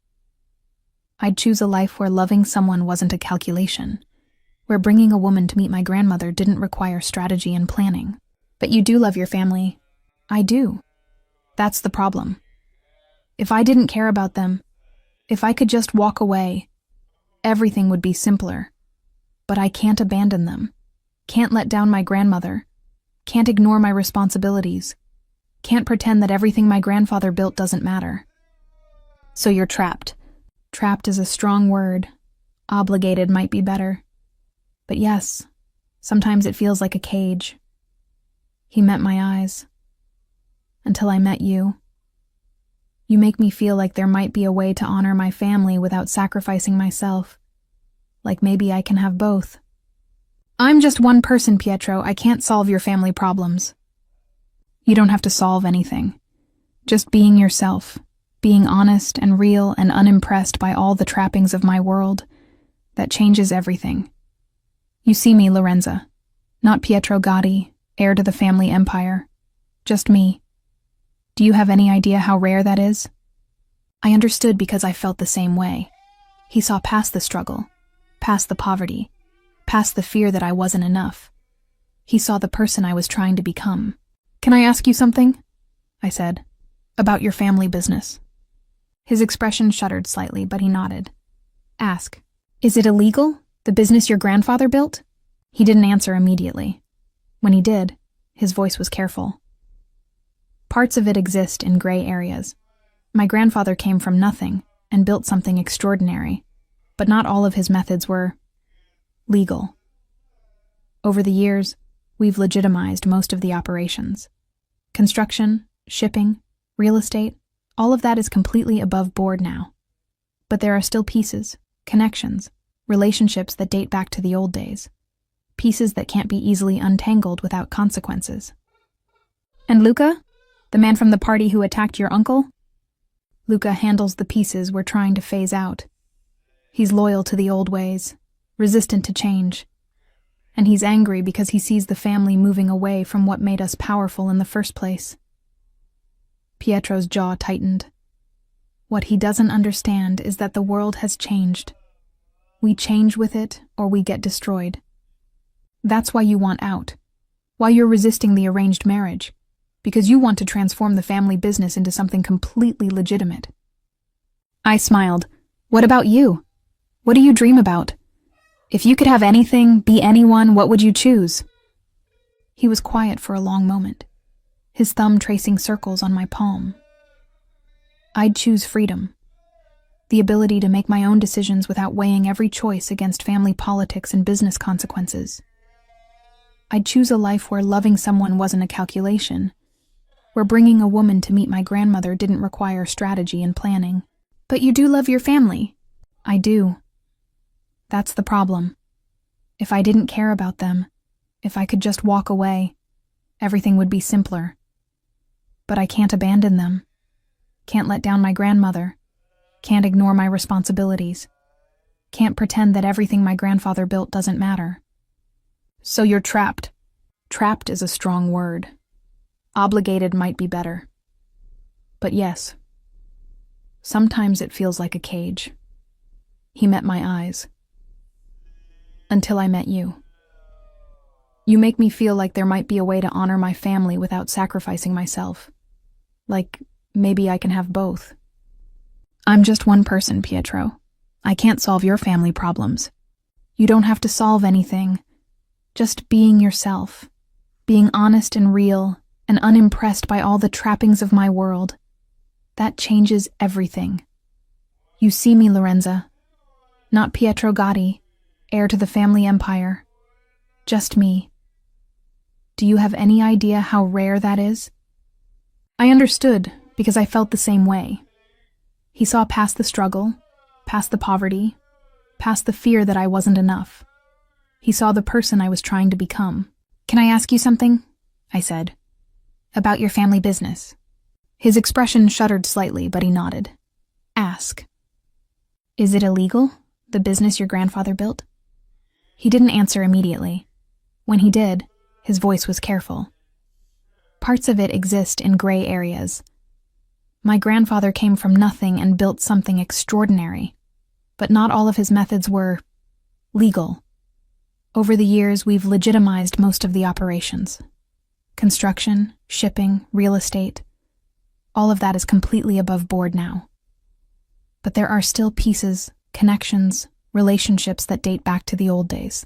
S1: I'd choose a life where loving someone wasn't a calculation, where bringing a woman to meet my grandmother didn't require strategy and planning." "But you do love your family." "I do. That's the problem. If I didn't care about them, if I could just walk away, everything would be simpler. But I can't abandon them, can't let down my grandmother, can't ignore my responsibilities, can't pretend that everything my grandfather built doesn't matter." "So you're trapped." "Trapped is a strong word. Obligated might be better. But yes, sometimes it feels like a cage." He met my eyes. "Until I met you. You make me feel like there might be a way to honor my family without sacrificing myself. Like maybe I can have both." "I'm just one person, Pietro. I can't solve your family problems." "You don't have to solve anything. Just being yourself, being honest and real and unimpressed by all the trappings of my world, that changes everything. You see me, Lorenza. Not Pietro Gotti, heir to the family empire. Just me. Do you have any idea how rare that is?" I understood because I felt the same way. He saw past the struggle, past the poverty, past the fear that I wasn't enough. He saw the person I was trying to become. "Can I ask you something?" I said. "About your family business." His expression shuddered slightly, but he nodded. "Ask. Is it illegal, the business your grandfather built?" He didn't answer immediately. When he did, his voice was careful. "Parts of it exist in gray areas. My grandfather came from nothing and built something extraordinary, but not all of his methods were legal. Over the years, we've legitimized most of the operations. Construction, shipping, real estate, all of that is completely above board now. But there are still pieces, connections, relationships that date back to the old days. Pieces that can't be easily untangled without consequences." "And Luca? The man from the party who attacked your uncle?" "Luca handles the pieces we're trying to phase out. He's loyal to the old ways, resistant to change. And he's angry because he sees the family moving away from what made us powerful in the first place." Pietro's jaw tightened. "What he doesn't understand is that the world has changed. We change with it, or we get destroyed. That's why you want out, why you're resisting the arranged marriage, because you want to transform the family business into something completely legitimate." I smiled. "What about you? What do you dream about? If you could have anything, be anyone, what would you choose?" He was quiet for a long moment, his thumb tracing circles on my palm. "I'd choose freedom. The ability to make my own decisions without weighing every choice against family politics and business consequences. I'd choose a life where loving someone wasn't a calculation, where bringing a woman to meet my grandmother didn't require strategy and planning. But you do love your family. I do. That's the problem. If I didn't care about them, if I could just walk away, everything would be simpler. But I can't abandon them. Can't let down my grandmother. Can't ignore my responsibilities. Can't pretend that everything my grandfather built doesn't matter. So you're trapped. Trapped is a strong word. Obligated might be better. But yes, sometimes it feels like a cage. He met my eyes. Until I met you. You make me feel like there might be a way to honor my family without sacrificing myself. Like, maybe I can have both. I'm just one person, Pietro. I can't solve your family problems. You don't have to solve anything. Just being yourself. Being honest and real, and unimpressed by all the trappings of my world. That changes everything. You see me, Lorenza. Not Pietro Gotti, heir to the family empire. Just me. Do you have any idea how rare that is? I understood, because I felt the same way. He saw past the struggle, past the poverty, past the fear that I wasn't enough. He saw the person I was trying to become. Can I ask you something? I said. About your family business. His expression shuddered slightly, but he nodded. Ask. Is it illegal, the business your grandfather built? He didn't answer immediately. When he did, his voice was careful. Parts of it exist in gray areas. My grandfather came from nothing and built something extraordinary, but not all of his methods were legal. Over the years, we've legitimized most of the operations. Construction, shipping, real estate, all of that is completely above board now. But there are still pieces, connections, relationships that date back to the old days.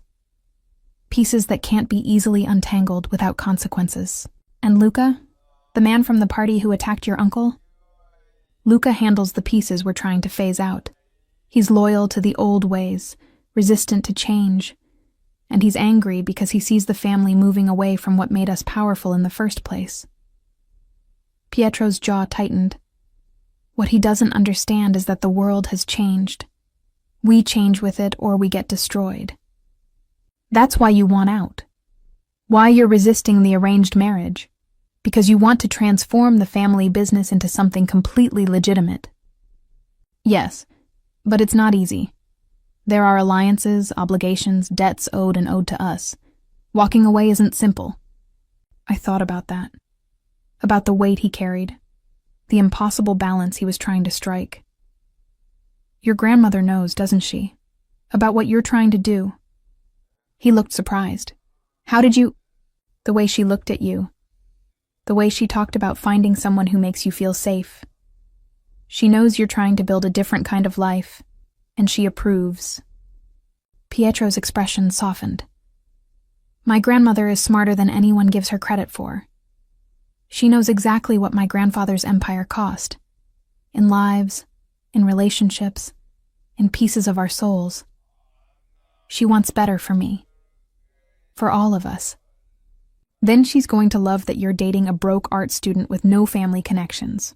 S1: Pieces that can't be easily untangled without consequences. And Luca, the man from the party who attacked your uncle? Luca handles the pieces we're trying to phase out. He's loyal to the old ways, resistant to change, and he's angry because he sees the family moving away from what made us powerful in the first place. Pietro's jaw tightened. What he doesn't understand is that the world has changed. We change with it or we get destroyed. That's why you want out. Why you're resisting the arranged marriage. Because you want to transform the family business into something completely legitimate. Yes, but it's not easy. There are alliances, obligations, debts owed and owed to us. Walking away isn't simple. I thought about that. About the weight he carried. The impossible balance he was trying to strike. Your grandmother knows, doesn't she? About what you're trying to do. He looked surprised. How did you... The way she looked at you. The way she talked about finding someone who makes you feel safe. She knows you're trying to build a different kind of life, and she approves. Pietro's expression softened. My grandmother is smarter than anyone gives her credit for. She knows exactly what my grandfather's empire cost. In lives, in relationships, in pieces of our souls. She wants better for me. For all of us. Then she's going to love that you're dating a broke art student with no family connections.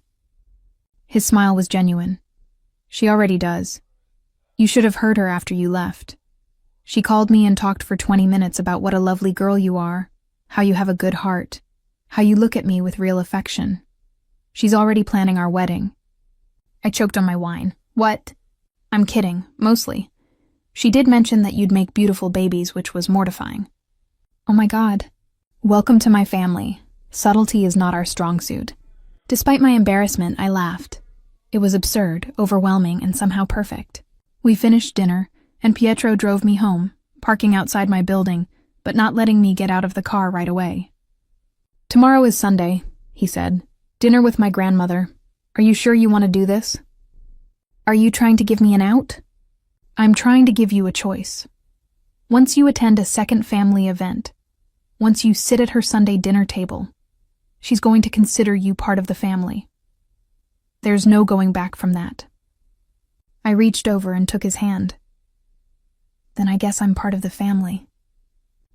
S1: His smile was genuine. She already does. You should have heard her after you left. She called me and talked for 20 minutes about what a lovely girl you are, how you have a good heart, how you look at me with real affection. She's already planning our wedding. I choked on my wine. What? I'm kidding, mostly. She did mention that you'd make beautiful babies, which was mortifying. Oh my God. Welcome to my family. Subtlety is not our strong suit. Despite my embarrassment, I laughed. It was absurd, overwhelming, and somehow perfect. We finished dinner, and Pietro drove me home, parking outside my building, but not letting me get out of the car right away. Tomorrow is Sunday, he said. Dinner with my grandmother. Are you sure you want to do this? Are you trying to give me an out? I'm trying to give you a choice. Once you attend a second family event, once you sit at her Sunday dinner table, she's going to consider you part of the family. There's no going back from that. I reached over and took his hand. Then I guess I'm part of the family.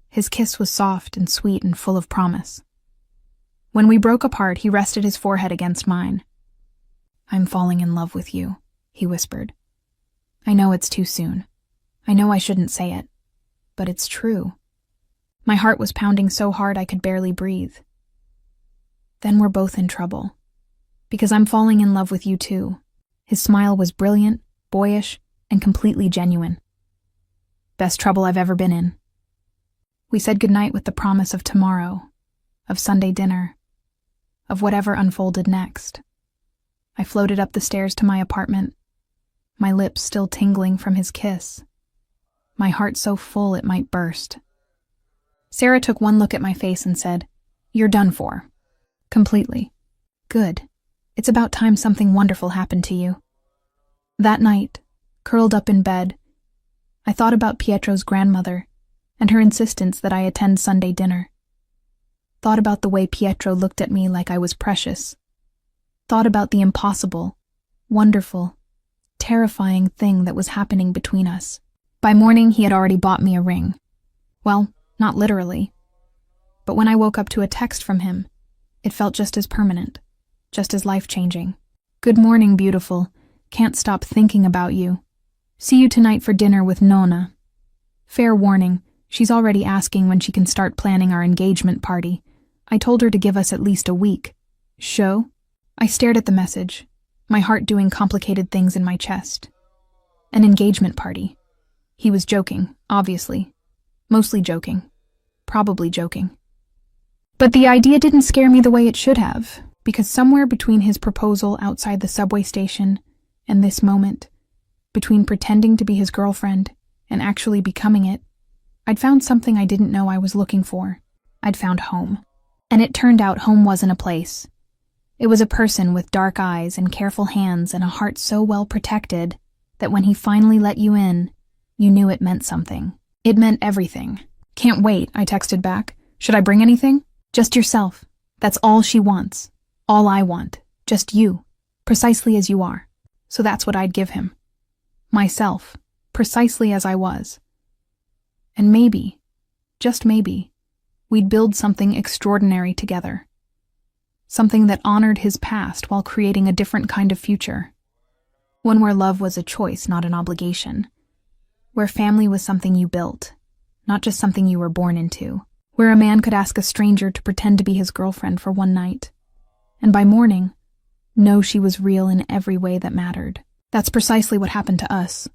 S1: His kiss was soft and sweet and full of promise. When we broke apart, he rested his forehead against mine. "I'm falling in love with you," he whispered. "I know it's too soon. I know I shouldn't say it, but it's true." My heart was pounding so hard I could barely breathe. "Then we're both in trouble, because I'm falling in love with you too." His smile was brilliant, boyish, and completely genuine. "Best trouble I've ever been in." We said goodnight with the promise of tomorrow, of Sunday dinner, of whatever unfolded next. I floated up the stairs to my apartment, my lips still tingling from his kiss, my heart so full it might burst. Sarah took one look at my face and said, "You're done for." Completely. "Good. It's about time something wonderful happened to you." That night, curled up in bed, I thought about Pietro's grandmother and her insistence that I attend Sunday dinner. Thought about the way Pietro looked at me like I was precious. Thought about the impossible, wonderful, terrifying thing that was happening between us. By morning, he had already bought me a ring. Well, not literally. But when I woke up to a text from him, it felt just as permanent, just as life-changing. "Good morning, beautiful. Can't stop thinking about you. See you tonight for dinner with Nonna." Fair warning, she's already asking when she can start planning our engagement party. I told her to give us at least a week. Show? I stared at the message, my heart doing complicated things in my chest. An engagement party. He was joking, obviously. Mostly joking. Probably joking. But the idea didn't scare me the way it should have, because somewhere between his proposal outside the subway station and this moment, between pretending to be his girlfriend and actually becoming it, I'd found something I didn't know I was looking for. I'd found home. And it turned out home wasn't a place. It was a person with dark eyes and careful hands and a heart so well protected that when he finally let you in, you knew it meant something. It meant everything. "Can't wait," I texted back. "Should I bring anything?" "Just yourself. That's all she wants. All I want. Just you. Precisely as you are." So that's what I'd give him. Myself. Precisely as I was. And maybe, just maybe, we'd build something extraordinary together. Something that honored his past while creating a different kind of future. One where love was a choice, not an obligation. Where family was something you built, not just something you were born into. Where a man could ask a stranger to pretend to be his girlfriend for one night, and by morning, know she was real in every way that mattered. That's precisely what happened to us.